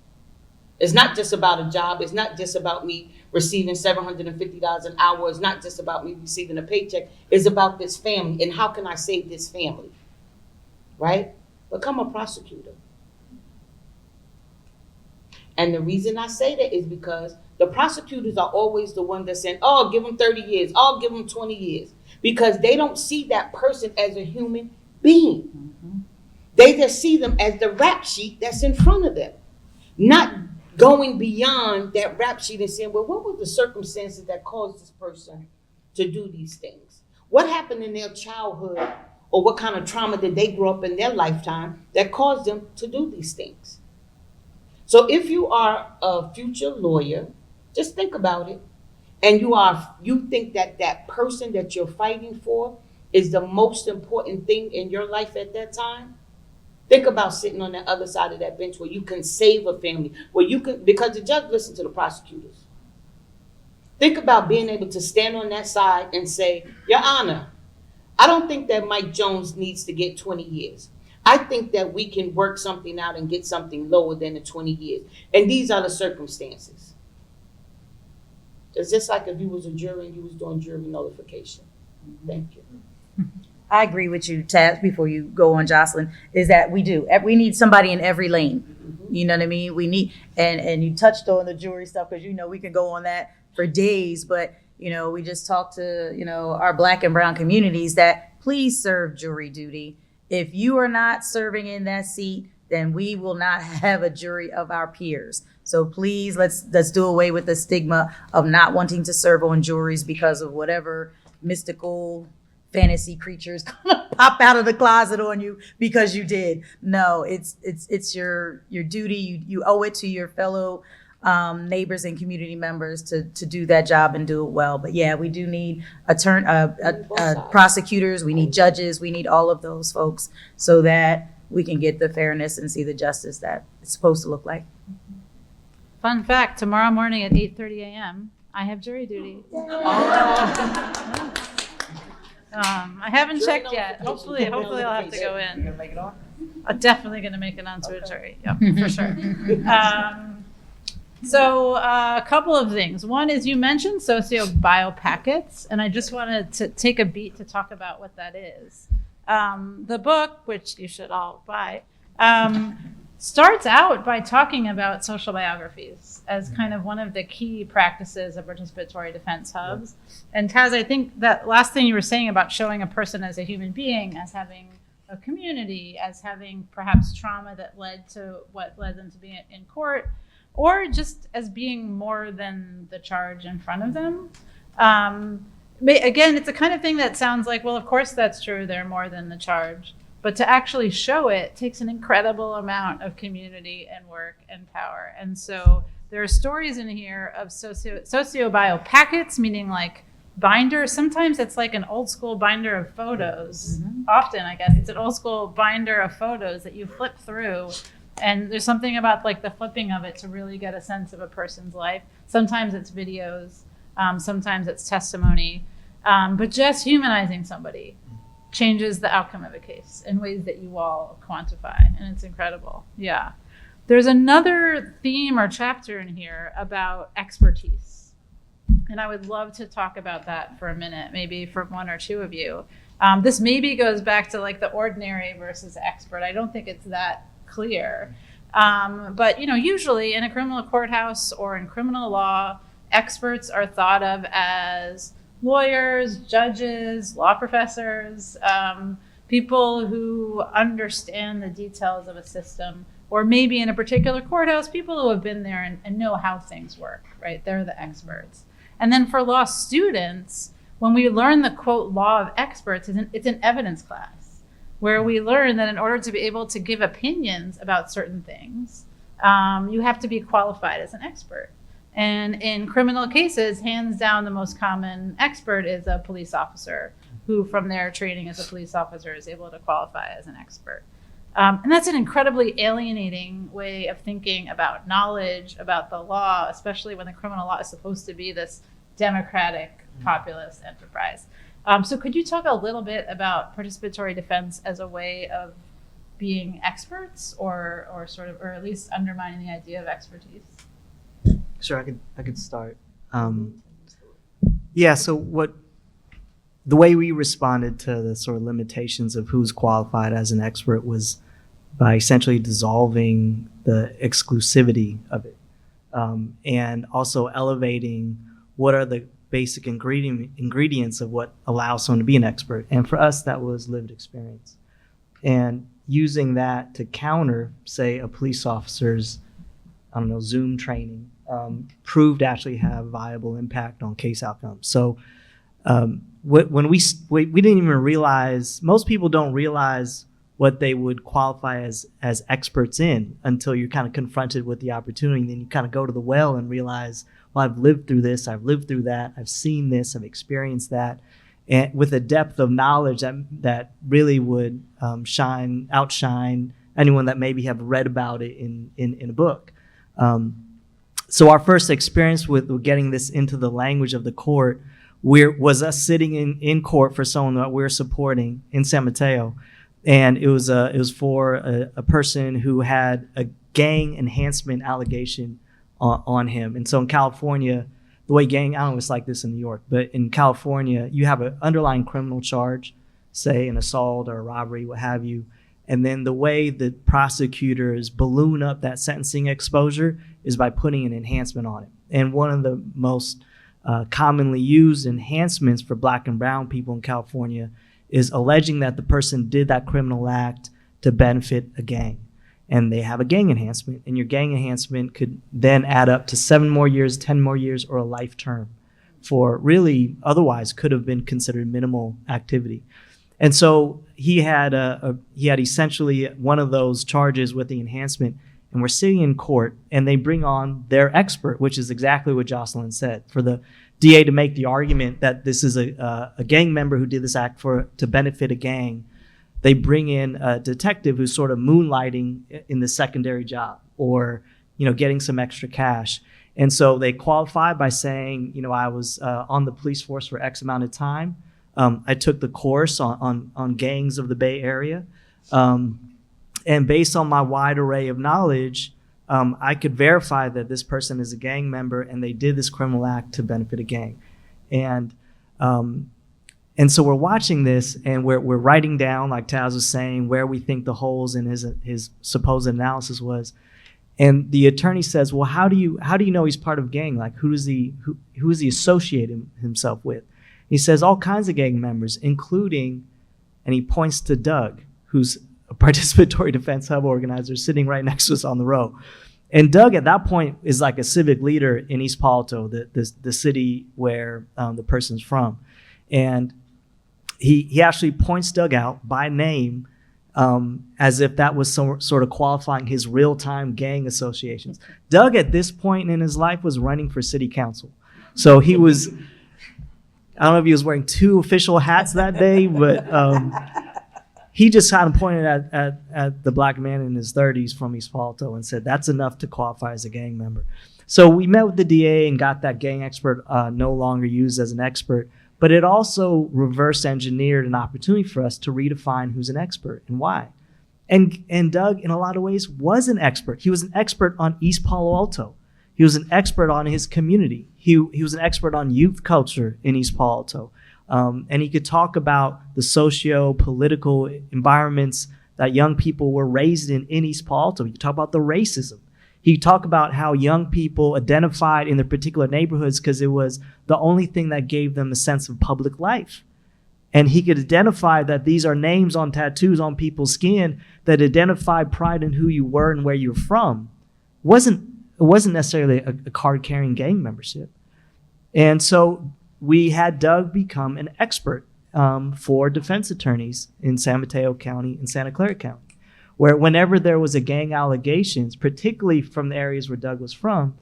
it's not just about a job. It's not just about me receiving $750 an hour. It's not just about me receiving a paycheck. It's about this family and how can I save this family, right? Become a prosecutor. And the reason I say that is because the prosecutors are always the one that's saying, oh, give them 30 years. Oh, give them 20 years. Because they don't see that person as a human being. Mm-hmm. They just see them as the rap sheet that's in front of them. Not going beyond that rap sheet and saying, well, what were the circumstances that caused this person to do these things? What happened in their childhood, or what kind of trauma did they grow up in their lifetime that caused them to do these things? So if you are a future lawyer, just think about it. And you think that that person that you're fighting for is the most important thing in your life at that time. Think about sitting on the other side of that bench where you can save a family, where you can, because the judge listens to the prosecutors. Think about being able to stand on that side and say, Your Honor, I don't think that Mike Jones needs to get 20 years. I think that we can work something out and get something lower than the 20 years. And these are the circumstances. It's just like if you was a jury and you was doing jury nullification. Thank you. I agree with you, Taz, before you go on, Jocelyn, is that we need somebody in every lane. You know what I mean? We need, and you touched on the jury stuff, because, we can go on that for days, but, we just talked to, our Black and brown communities that please serve jury duty. If you are not serving in that seat, then we will not have a jury of our peers. So please, let's do away with the stigma of not wanting to serve on juries because of whatever mystical fantasy creatures gonna pop out of the closet on you because you did. No, it's your duty. You owe it to your fellow neighbors and community members to do that job and do it well. But yeah, we do need prosecutors. We need judges. We need all of those folks so that we can get the fairness and see the justice that it's supposed to look like. Fun fact, tomorrow morning at 8:30 a.m., I have jury duty. I haven't checked yet. Hopefully I'll have to go in. You gonna make it on? I'm definitely going to make it onto a jury. Yeah, for sure. So a couple of things. One is you mentioned socio-bio packets, and I just wanted to take a beat to talk about what that is. The book, which you should all buy, starts out by talking about social biographies as kind of one of the key practices of participatory defense hubs. And Taz, I think that last thing you were saying about showing a person as a human being, as having a community, as having perhaps trauma that led to what led them to be in court, or just as being more than the charge in front of them. Again, it's the kind of thing that sounds like, well, of course that's true, they're more than the charge. But to actually show it takes an incredible amount of community and work and power. And so there are stories in here of socio-bio packets, meaning like binders. Sometimes it's like an old school binder of photos. Often, I guess, it's an old school binder of photos that you flip through. And there's something about like the flipping of it to really get a sense of a person's life. Sometimes it's videos, sometimes it's testimony, but just humanizing somebody changes the outcome of a case in ways that you all quantify, and it's incredible. Yeah. There's another theme or chapter in here about expertise, and I would love to talk about that for a minute, maybe from one or two of you. This maybe goes back to like the ordinary versus expert. I don't think it's that clear. But usually in a criminal courthouse or in criminal law, experts are thought of as lawyers, judges, law professors, people who understand the details of a system, or maybe in a particular courthouse, people who have been there and know how things work, right? They're the experts. And then for law students, when we learn the quote law of experts, it's an evidence class where we learn that in order to be able to give opinions about certain things, you have to be qualified as an expert. And in criminal cases, hands down, the most common expert is a police officer who, from their training as a police officer, is able to qualify as an expert. And that's an incredibly alienating way of thinking about knowledge, about the law, especially when the criminal law is supposed to be this democratic, populist enterprise. So could you talk a little bit about participatory defense as a way of being experts, or at least undermining the idea of expertise? Sure, I could start. So the way we responded to the sort of limitations of who's qualified as an expert was by essentially dissolving the exclusivity of it, and also elevating what are the basic ingredients of what allows someone to be an expert. And for us, that was lived experience. And using that to counter, say, a police officer's, Zoom training, proved to actually have viable impact on case outcomes. So when we didn't even realize, most people don't realize what they would qualify as experts in until you're kind of confronted with the opportunity. And then you kind of go to the well and realize, well, I've lived through this, I've lived through that, I've seen this, I've experienced that, and with a depth of knowledge that really would outshine anyone that maybe have read about it in a book. So our first experience with getting this into the language of the court was us sitting in court for someone that we're supporting in San Mateo. And it was for a person who had a gang enhancement allegation on him. And so in California, the way gang, I don't know if it's like this in New York, but in California, you have an underlying criminal charge. say an assault or a robbery, what have you. And then the way that prosecutors balloon up that sentencing exposure is by putting an enhancement on it. And one of the most commonly used enhancements for Black and brown people in California is alleging that the person did that criminal act to benefit a gang. And they have a gang enhancement, and your gang enhancement could then add up to 7 more years, 10 more years, or a life term for really otherwise could have been considered minimal activity. And so he had essentially one of those charges with the enhancement, and we're sitting in court, and they bring on their expert, which is exactly what Jocelyn said, for the DA to make the argument that this is a gang member who did this act to benefit a gang. They bring in a detective who's sort of moonlighting in the secondary job, or getting some extra cash. And so they qualify by saying, I was on the police force for X amount of time. I took the course on gangs of the Bay Area. And based on my wide array of knowledge, I could verify that this person is a gang member and they did this criminal act to benefit a gang. And so we're watching this, and we're writing down, like Taz was saying, where we think the holes in his supposed analysis was. And the attorney says, well, how do you know he's part of a gang? Like, who is he associating himself with? He says all kinds of gang members, including, and he points to Doug, who's a participatory defense hub organizer sitting right next to us on the row. And Doug at that point is like a civic leader in East Palo Alto, the city where the person's from. And he actually points Doug out by name, as if that was some sort of qualifying his real-time gang associations. Doug at this point in his life was running for city council. So he was, I don't know if he was wearing 2 official hats that day, but he just kind of pointed at the Black man in his 30s from East Palo Alto and said, that's enough to qualify as a gang member. So we met with the DA and got that gang expert no longer used as an expert. But it also reverse engineered an opportunity for us to redefine who's an expert and why. And Doug, in a lot of ways, was an expert. He was an expert on East Palo Alto. He was an expert on his community. He was an expert on youth culture in East Palo Alto. And he could talk about the socio-political environments that young people were raised in East Palo Alto. He could talk about the racism. He talked about how young people identified in their particular neighborhoods because it was the only thing that gave them a sense of public life. And he could identify that these are names on tattoos on people's skin that identify pride in who you were and where you're from. It wasn't necessarily a card-carrying gang membership. And so we had Doug become an expert for defense attorneys in San Mateo County and Santa Clara County, where whenever there was a gang allegations, particularly from the areas where Doug was from,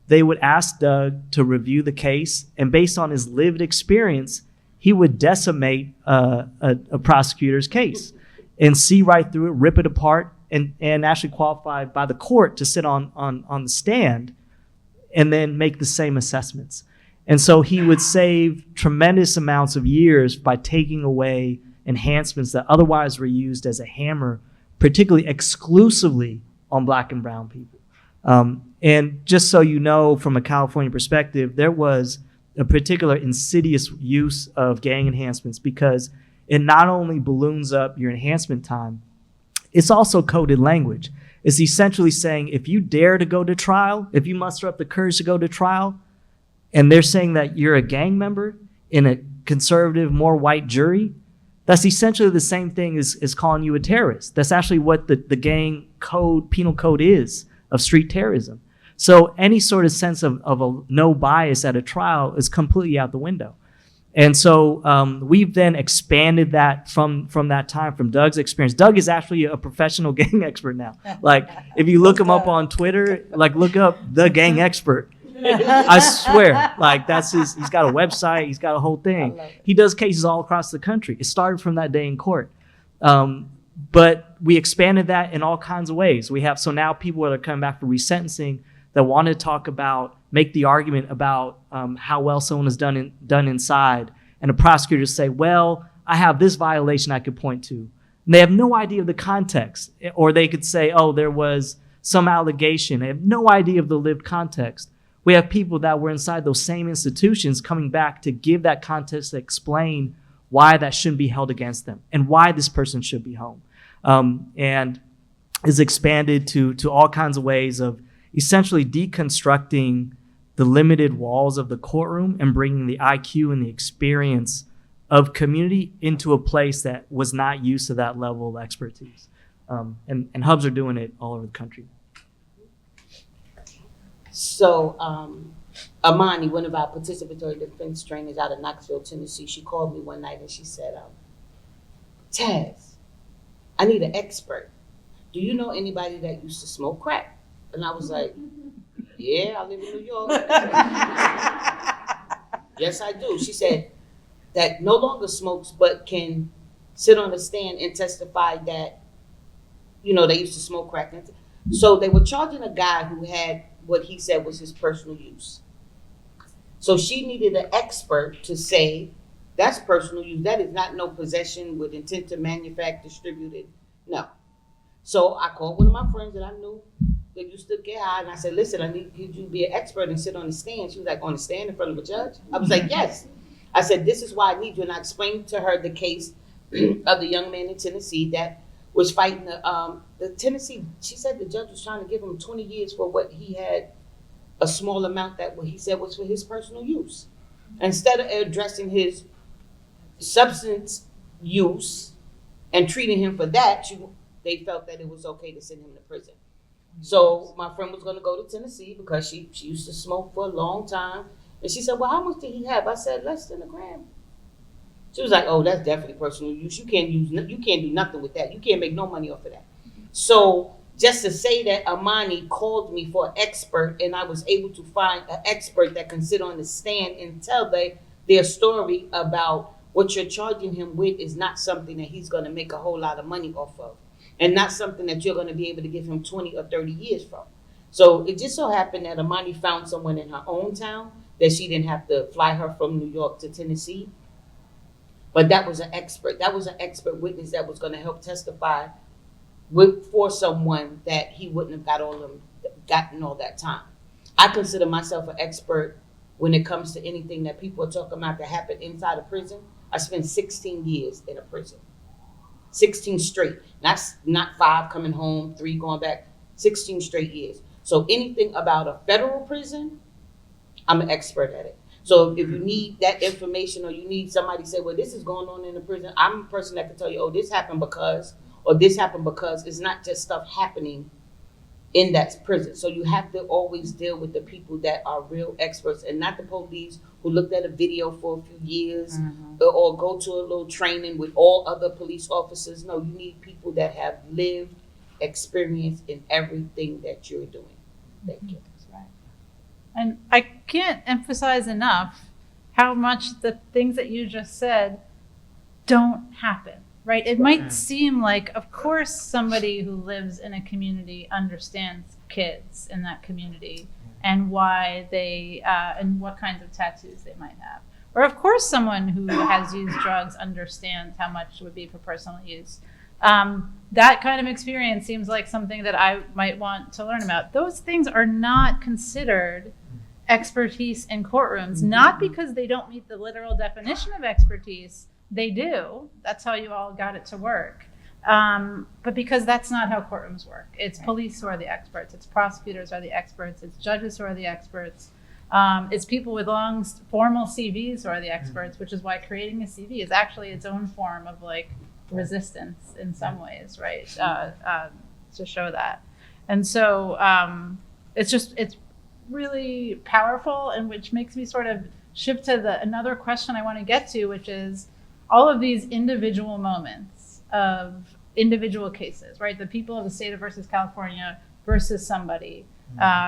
they would ask Doug to review the case, and based on his lived experience, he would decimate a prosecutor's case and see right through it, rip it apart, and actually qualify by the court to sit on the stand and then make the same assessments. And so he would save tremendous amounts of years by taking away enhancements that otherwise were used as a hammer, particularly exclusively on Black and brown people. And just so you know, from a California perspective, there was a particular insidious use of gang enhancements because it not only balloons up your enhancement time, it's also coded language. It's essentially saying if you dare to go to trial, if you muster up the courage to go to trial, and they're saying that you're a gang member in a conservative, more white jury, that's essentially the same thing as calling you a terrorist. That's actually what the gang code, penal code is of street terrorism. So any sort of sense of a no bias at a trial is completely out the window. And so we've then expanded that from that time, from Doug's experience. Doug is actually a professional gang expert now. Like, if you look him up on Twitter, like look up the gang expert. I swear, like he's got a website, he's got a whole thing. He does cases all across the country. It started from that day in court. But we expanded that in all kinds of ways. So now people that are coming back for resentencing that want to talk about, make the argument about how well someone has done inside, and the prosecutors say, well, I have this violation I could point to. And they have no idea of the context. Or they could say, oh, there was some allegation. They have no idea of the lived context. We have people that were inside those same institutions coming back to give that context to explain why that shouldn't be held against them and why this person should be home. And is expanded to all kinds of ways of essentially deconstructing the limited walls of the courtroom and bringing the IQ and the experience of community into a place that was not used to that level of expertise. And hubs are doing it all over the country. So, Amani, one of our participatory defense trainers out of Knoxville, Tennessee, she called me one night and she said, Taz, I need an expert. Do you know anybody that used to smoke crack? And I was like, yeah, I live in New York. Yes, I do. She said that no longer smokes, but can sit on the stand and testify that, they used to smoke crack. So they were charging a guy who had what he said was his personal use. So she needed an expert to say, that's personal use. That is not no possession with intent to manufacture, distribute it. No. So I called one of my friends that I knew that used to get high, and I said, listen, I need you to be an expert and sit on the stand. She was like, on the stand in front of a judge? I was like, yes. I said, this is why I need you. And I explained to her the case of the young man in Tennessee that was fighting the Tennessee. She said the judge was trying to give him 20 years for what he had, a small amount that what he said was for his personal use. Instead of addressing his substance use and treating him for that, they felt that it was okay to send him to prison. So my friend was going to go to Tennessee because she used to smoke for a long time. And she said, well, how much did he have? I said, less than a gram. She was like, oh, that's definitely personal use. You can't do nothing with that. You can't make no money off of that. So just to say that Amani called me for an expert and I was able to find an expert that can sit on the stand and tell their story about what you're charging him with is not something that he's going to make a whole lot of money off of. And not something that you're going to be able to give him 20 or 30 years from. So it just so happened that Amani found someone in her own town that she didn't have to fly her from New York to Tennessee. But that was an expert. That was an expert witness that was going to help testify for someone that he wouldn't have gotten all that time. I consider myself an expert when it comes to anything that people are talking about that happened inside a prison. I spent 16 years in a prison. 16 straight. That's not 5 coming home, 3 going back, 16 straight years. So anything about a federal prison, I'm an expert at it. So if you need that information or you need somebody to say, well, this is going on in the prison, I'm a person that can tell you, oh, this happened because, or this happened because. It's not just stuff happening in that prison. So you have to always deal with the people that are real experts and not the police who looked at a video for a few years or go to a little training with all other police officers. No, you need people that have lived experience in everything that you're doing. Thank you. That's right. And I can't emphasize enough how much the things that you just said don't happen, right? It might seem like, of course, somebody who lives in a community understands kids in that community and why they, and what kinds of tattoos they might have. Or of course, someone who has used drugs understands how much would be for personal use. That kind of experience seems like something that I might want to learn about. Those things are not considered expertise in courtrooms, not because they don't meet the literal definition of expertise. They do. That's how you all got it to work. But because that's not how courtrooms work. It's police who are the experts. It's prosecutors who are the experts. It's judges who are the experts. It's people with long formal CVs who are the experts, which is why creating a CV is actually its own form of like resistance in some ways, right? To show that. And so it's really powerful, and which makes me sort of shift to another question I want to get to, which is all of these individual moments of individual cases, right? The people of the state of versus California versus somebody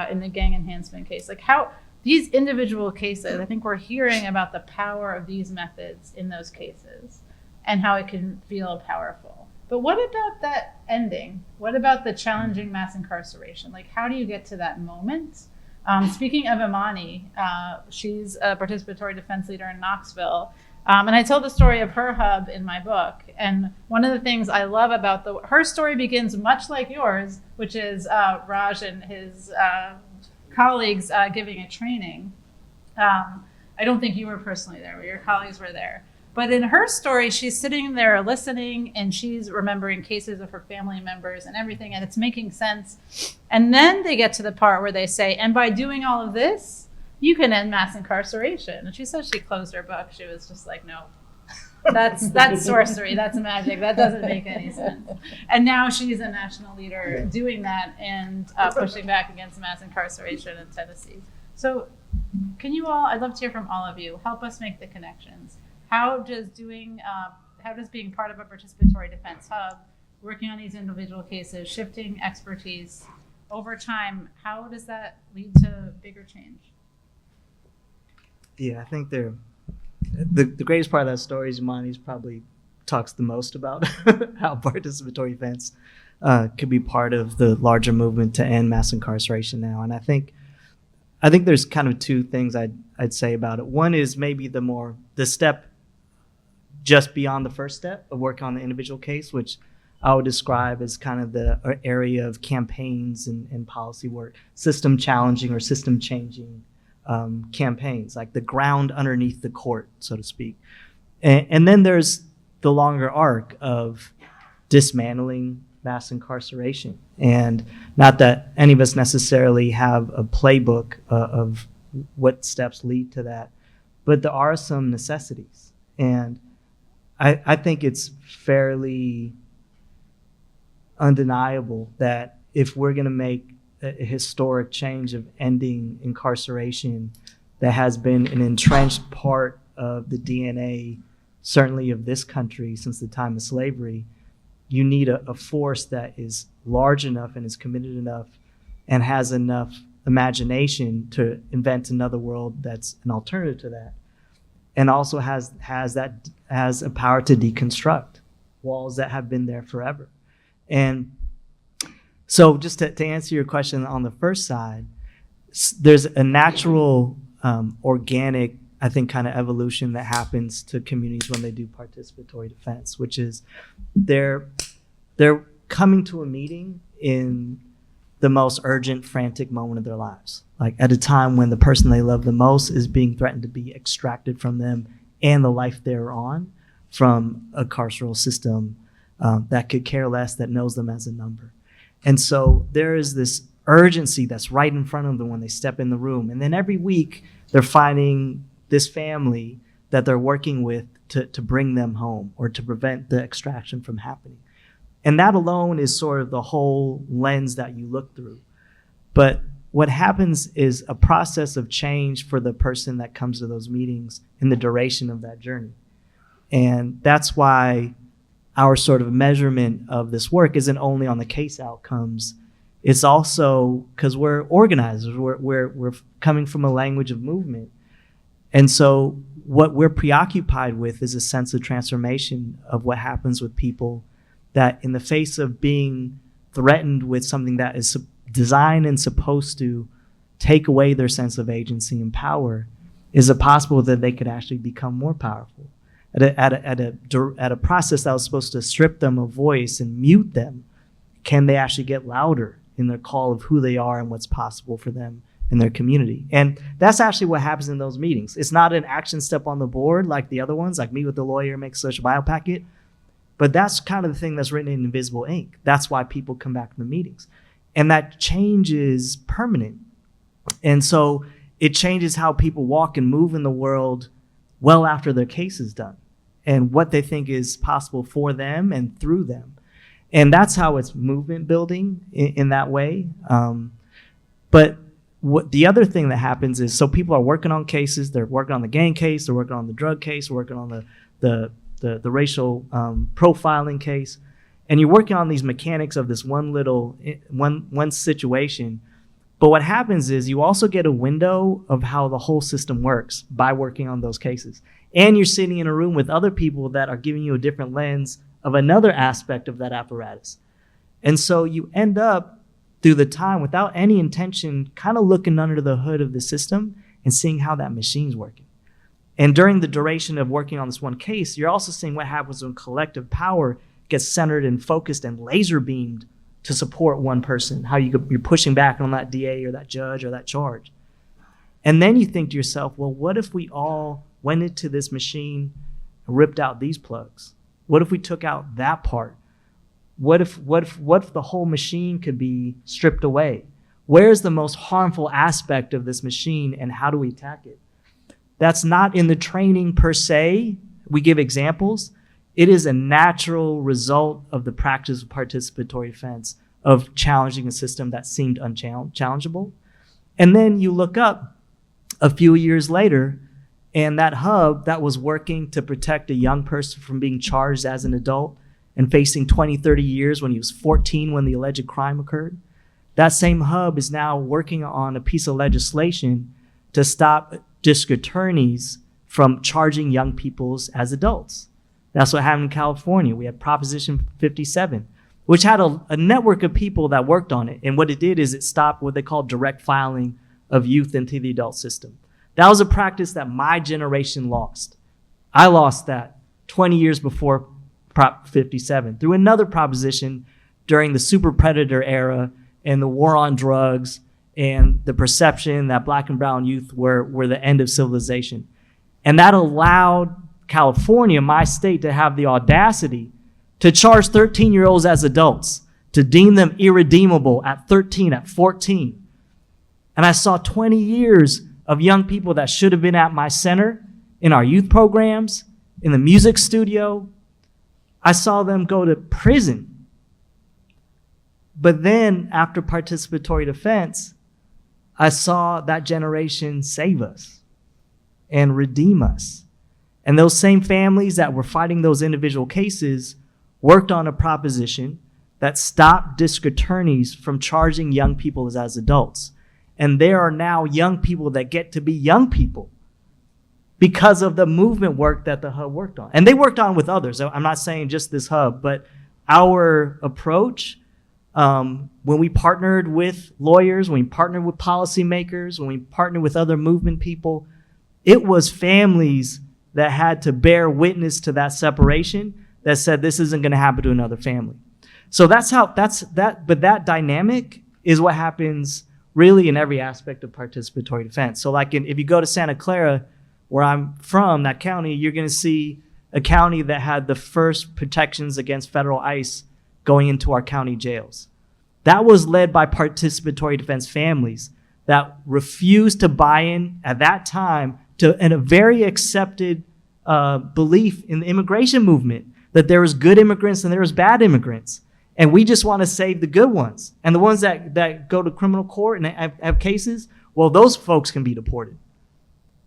in the gang enhancement case. Like how these individual cases, I think we're hearing about the power of these methods in those cases and how it can feel powerful. But what about that ending? What about the challenging mass incarceration? Like how do you get to that moment? Speaking of Imani, she's a participatory defense leader in Knoxville. And I tell the story of her hub in my book. And one of the things I love about her story begins much like yours, which is Raj and his colleagues giving a training. I don't think you were personally there, but your colleagues were there. But in her story, she's sitting there listening and she's remembering cases of her family members and everything, and it's making sense. And then they get to the part where they say, and by doing all of this, you can end mass incarceration. And she says she closed her book. She was just like, no, that's sorcery. That's magic. That doesn't make any sense. And now she's a national leader doing that and pushing back against mass incarceration in Tennessee. So can you all, I'd love to hear from all of you, help us make the connections. How does being part of a participatory defense hub, working on these individual cases, shifting expertise over time, how does that lead to bigger change? Yeah, I think the greatest part of that story is Imani's probably talks the most about how participatory defense could be part of the larger movement to end mass incarceration now. And I think there's kind of two things I'd say about it. One is maybe the step just beyond the first step of working on the individual case, which I would describe as kind of the area of campaigns and policy work, system challenging or system changing campaigns, like the ground underneath the court, so to speak. And then there's the longer arc of dismantling mass incarceration. And not that any of us necessarily have a playbook of what steps lead to that, but there are some necessities. And I think it's fairly undeniable that if we're going to make a historic change of ending incarceration that has been an entrenched part of the DNA, certainly of this country since the time of slavery, you need a force that is large enough and is committed enough and has enough imagination to invent another world that's an alternative to that, and also has a power to deconstruct walls that have been there forever. And so just to answer your question on the first side, there's a natural, organic, I think, kind of evolution that happens to communities when they do participatory defense, which is they're coming to a meeting in the most urgent, frantic moment of their lives, like at a time when the person they love the most is being threatened to be extracted from them and the life they're on from a carceral system that could care less, that knows them as a number. And so there is this urgency that's right in front of them when they step in the room. And then every week they're finding this family that they're working with to bring them home or to prevent the extraction from happening. And that alone is sort of the whole lens that you look through. But what happens is a process of change for the person that comes to those meetings in the duration of that journey. And that's why our sort of measurement of this work isn't only on the case outcomes. It's also because we're organizers. We're coming from a language of movement. And so what we're preoccupied with is a sense of transformation of what happens with people that in the face of being threatened with something that is designed and supposed to take away their sense of agency and power, is it possible that they could actually become more powerful? At a process that was supposed to strip them of voice and mute them, can they actually get louder in their call of who they are and what's possible for them in their community? And that's actually what happens in those meetings. It's not an action step on the board like the other ones, like meet with the lawyer, make a social bio packet. But that's kind of the thing that's written in invisible ink. That's why people come back to the meetings. And that change is permanent. And so it changes how people walk and move in the world well after their case is done and what they think is possible for them and through them. And that's how it's movement building in that way. But what the other thing that happens is, so people are working on cases, they're working on the gang case, they're working on the drug case, working on the racial profiling case, and you're working on these mechanics of this one situation. But what happens is you also get a window of how the whole system works by working on those cases. And you're sitting in a room with other people that are giving you a different lens of another aspect of that apparatus. And so you end up through the time without any intention kind of looking under the hood of the system and seeing how that machine's working. And during the duration of working on this one case, you're also seeing what happens when collective power gets centered and focused and laser beamed to support one person, how you're pushing back on that DA or that judge or that charge. And then you think to yourself, well, what if we all went into this machine ripped out these plugs? What if we took out that part? What if the whole machine could be stripped away? Where's the most harmful aspect of this machine, and how do we attack it? That's not in the training per se. We give examples. It is a natural result of the practice of participatory defense, of challenging a system that seemed unchallengeable. And then you look up a few years later, and that hub that was working to protect a young person from being charged as an adult and facing 20, 30 years when he was 14 when the alleged crime occurred, that same hub is now working on a piece of legislation to stop district attorneys from charging young people as adults. That's what happened in California. We had Proposition 57, which had a network of people that worked on it. And what it did is it stopped what they call direct filing of youth into the adult system. That was a practice that my generation lost. I lost that 20 years before Prop 57 through another proposition during the super predator era and the war on drugs and the perception that black and brown youth were the end of civilization. And that allowed California, my state, to have the audacity to charge 13-year-olds as adults, to deem them irredeemable at 13, at 14. And I saw 20 years of young people that should have been at my center, in our youth programs, in the music studio. I saw them go to prison. But then after participatory defense, I saw that generation save us and redeem us. And those same families that were fighting those individual cases worked on a proposition that stopped district attorneys from charging young people as adults. And there are now young people that get to be young people because of the movement work that the hub worked on. And they worked on with others. I'm not saying just this hub, but our approach, when we partnered with lawyers, when we partnered with policymakers, when we partnered with other movement people, it was families that had to bear witness to that separation that said this isn't going to happen to another family. So but that dynamic is what happens really in every aspect of participatory defense. So like if you go to Santa Clara, where I'm from, that county, you're going to see a county that had the first protections against federal ICE going into our county jails. That was led by participatory defense families that refused to buy in at that time to a very accepted belief in the immigration movement, that there was good immigrants and there was bad immigrants. And we just want to save the good ones. And the ones that go to criminal court and have cases, well, those folks can be deported.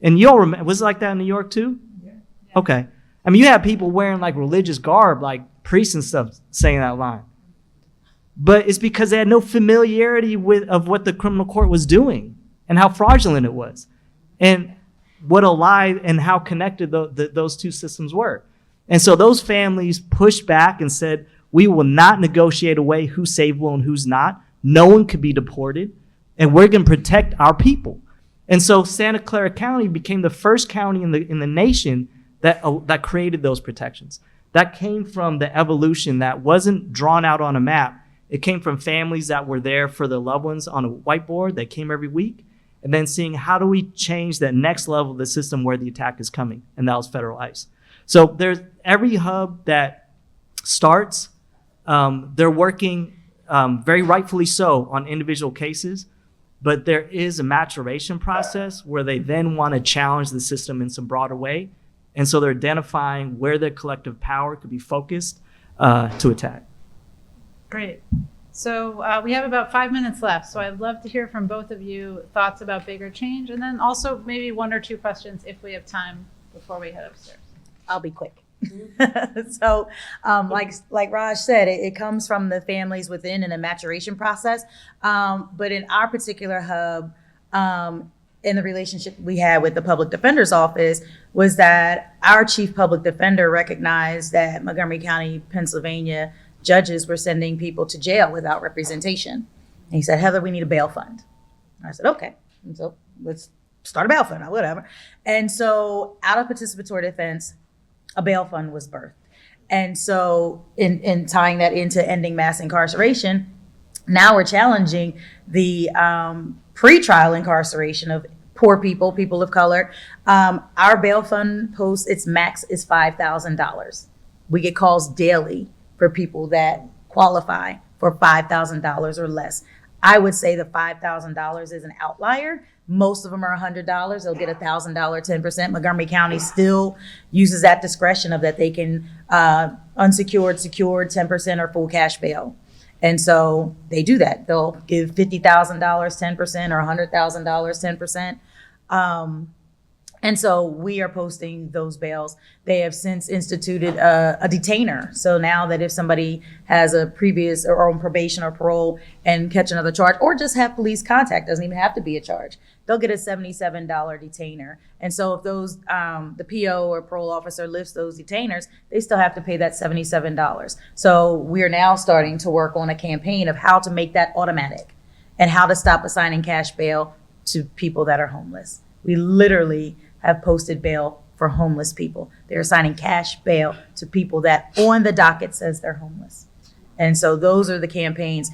And you all remember, was it like that in New York too? Yeah. Okay. I mean, you have people wearing like religious garb, like priests and stuff, saying that line. But it's because they had no familiarity of what the criminal court was doing and how fraudulent it was. And what a lie and how connected those two systems were. And so those families pushed back and said, we will not negotiate away who's savable and who's not. No one could be deported. And we're going to protect our people. And so Santa Clara County became the first county in the nation that created those protections. That came from the evolution that wasn't drawn out on a map. It came from families that were there for their loved ones on a whiteboard that came every week, and then seeing how do we change that next level of the system where the attack is coming, and that was federal ICE. So there's every hub that starts, they're working very rightfully so on individual cases, but there is a maturation process where they then want to challenge the system in some broader way. And so they're identifying where their collective power could be focused to attack. Great. So we have about 5 minutes left. So I'd love to hear from both of you thoughts about bigger change, and then also maybe one or two questions if we have time before we head upstairs. I'll be quick. So like Raj said, it comes from the families within and a maturation process. But in our particular hub, in the relationship we had with the public defender's office, was that our chief public defender recognized that Montgomery County, Pennsylvania judges were sending people to jail without representation. And he said, Heather, we need a bail fund. And I said, okay. And so let's start a bail fund or whatever. And so out of participatory defense, a bail fund was birthed. And so in tying that into ending mass incarceration, now we're challenging the pretrial incarceration of poor people, people of color. Our bail fund post, its max is $5,000. We get calls daily for people that qualify for $5,000 or less. I would say the $5,000 is an outlier. Most of them are $100. They'll get $1,000, 10%. Montgomery County still uses that discretion of that they can unsecured, secured, 10% or full cash bail. And so they do that. They'll give $50,000, 10%, or $100,000, 10%. And so we are posting those bails. They have since instituted a detainer. So now that if somebody has a previous or on probation or parole and catch another charge, or just have police contact, doesn't even have to be a charge, they'll get a $77 detainer. And so if those the PO or parole officer lifts those detainers, they still have to pay that $77. So we are now starting to work on a campaign of how to make that automatic and how to stop assigning cash bail to people that are homeless. We literally have posted bail for homeless people. They're assigning cash bail to people that on the docket says they're homeless. And so those are the campaigns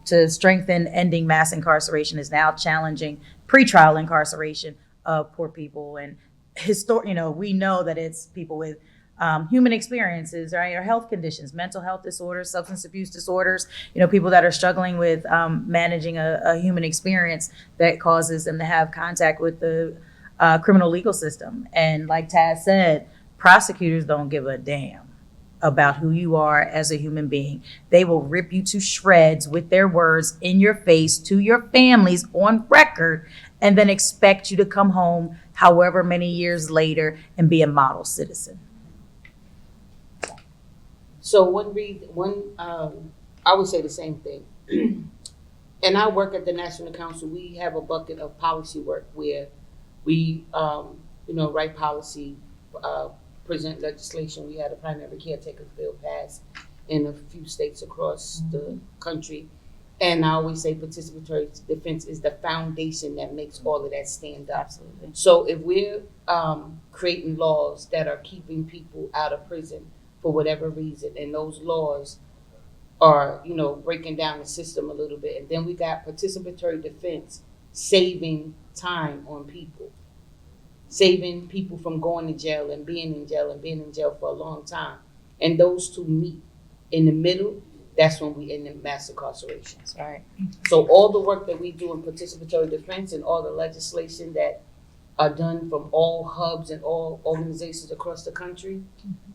to strengthen ending mass incarceration is now challenging pretrial incarceration of poor people. And we know that it's people with human experiences, right, or health conditions, mental health disorders, substance abuse disorders, people that are struggling with managing a human experience that causes them to have contact with the criminal legal system. And like Taz said, prosecutors don't give a damn about who you are as a human being. They will rip you to shreds with their words in your face to your families on record, and then expect you to come home however many years later and be a model citizen. So I would say the same thing. And I work at the National Council. We have a bucket of policy work where we, write policy, present legislation. We had a primary caretaker bill passed in a few states across the country. And I always say participatory defense is the foundation that makes all of that stand up. Absolutely. So if we're creating laws that are keeping people out of prison for whatever reason, and those laws are, breaking down the system a little bit, and then we got participatory defense saving time on people, saving people from going to jail and being in jail for a long time. And those two meet in the middle, that's when we end in mass incarceration. That's right. So all the work that we do in participatory defense and all the legislation that are done from all hubs and all organizations across the country,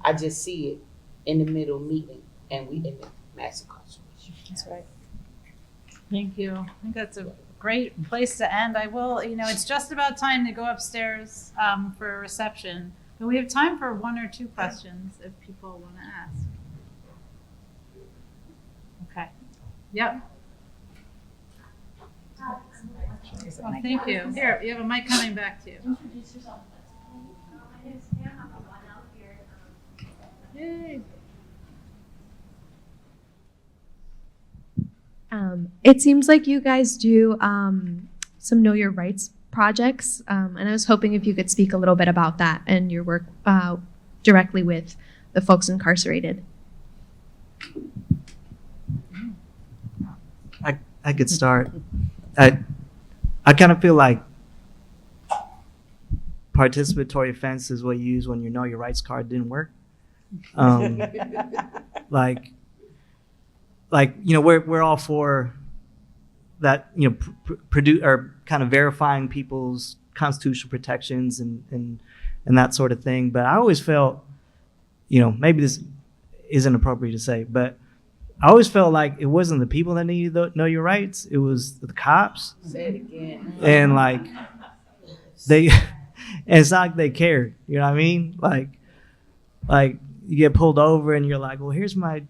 I just see it in the middle meeting, and we end in mass incarceration. That's right. Thank you. I think that's a great place to end. I will, it's just about time to go upstairs for a reception, but we have time for one or two questions if people want to ask. Okay. Yep. Well, thank you. Here, you have a mic coming back to you. Introduce yourself. My name is Pam. I'm a one out here. Yay. It seems like you guys do some Know Your Rights projects, and I was hoping if you could speak a little bit about that and your work directly with the folks incarcerated. I could start. I kind of feel like participatory offense is what you use when your Know Your Rights card didn't work. We're all for that, produce or kind of verifying people's constitutional protections and that sort of thing. But I always felt, maybe this isn't appropriate to say, but I always felt like it wasn't the people that needed to know your rights. It was the cops. Say it again. And and it's not like they cared. You know what I mean? Like you get pulled over and you're like, well, here's my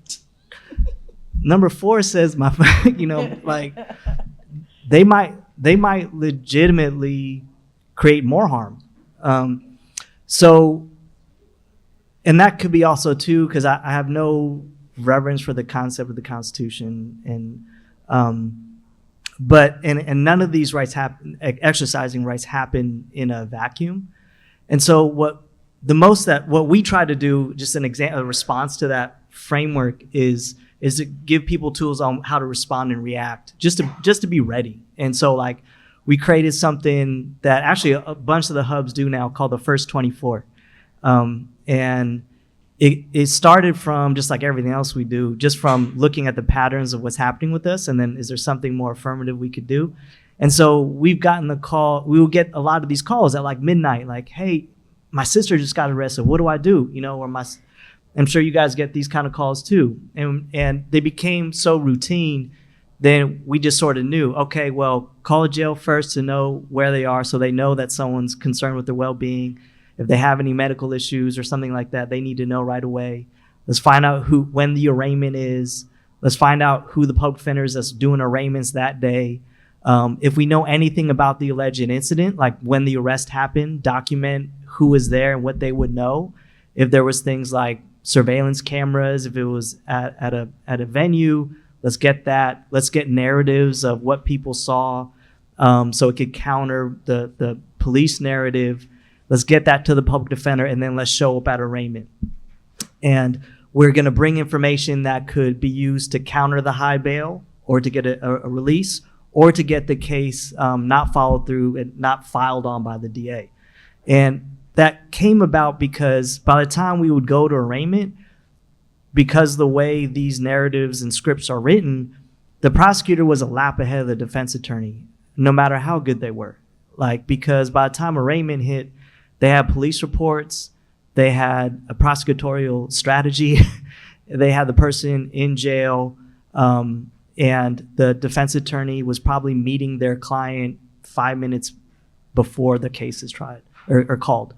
number 4 says my, they might legitimately create more harm. And that could be also too, because I have no reverence for the concept of the Constitution, but none of these rights exercising rights happen in a vacuum. And so what we try to do, just a response to that framework is to give people tools on how to respond and react, just to be ready. And so we created something that actually a bunch of the hubs do now called the First 24. And it started from, just like everything else we do, just from looking at the patterns of what's happening with us, and then is there something more affirmative we could do? And so we've gotten the call, we will get a lot of these calls at like midnight, like, hey, my sister just got arrested, what do I do? You know, or I'm sure you guys get these kind of calls too. And they became so routine, then we just sort of knew, okay, well, call a jail first to know where they are so they know that someone's concerned with their well-being. If they have any medical issues or something like that, they need to know right away. Let's find out when the arraignment is. Let's find out who the public defender is that's doing arraignments that day. If we know anything about the alleged incident, like when the arrest happened, document who was there and what they would know. If there was things like surveillance cameras, if it was at a venue, let's get that. Let's get narratives of what people saw, so it could counter the police narrative. Let's get that to the public defender, and then let's show up at arraignment. And we're going to bring information that could be used to counter the high bail or to get a release, or to get the case not followed through and not filed on by the DA. And that came about because by the time we would go to arraignment, because the way these narratives and scripts are written, the prosecutor was a lap ahead of the defense attorney, no matter how good they were. Like, because by the time arraignment hit, they had police reports, they had a prosecutorial strategy, they had the person in jail, and the defense attorney was probably meeting their client 5 minutes before the case is tried or called.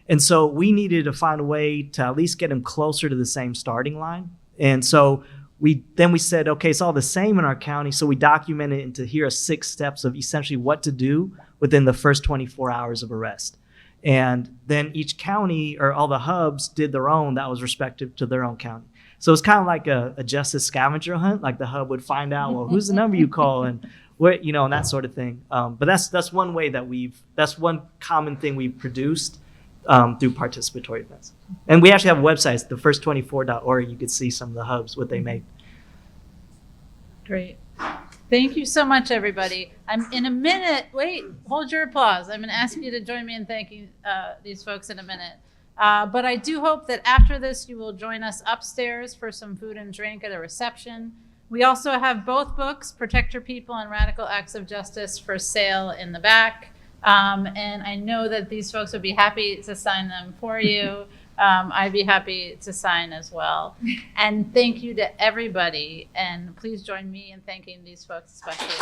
And so we needed to find a way to at least get them closer to the same starting line. And so we said, okay, it's all the same in our county. So we documented it into here are 6 steps of essentially what to do within the first 24 hours of arrest. And then each county or all the hubs did their own that was respective to their own county. So it's kind of like a justice scavenger hunt. Like the hub would find out, well, who's the number you call and what, you know, and that sort of thing. But that's one way that's one common thing we've produced through participatory events. And we actually have a website, thefirst24.org. You could see some of the hubs, what they made. Great. Thank you so much, everybody. In a minute, wait, hold your applause. I'm going to ask you to join me in thanking these folks in a minute. But I do hope that after this, you will join us upstairs for some food and drink at a reception. We also have both books, Protect Your People and Radical Acts of Justice, for sale in the back. And I know that these folks would be happy to sign them for you. I'd be happy to sign as well. And thank you to everybody. And please join me in thanking these folks especially.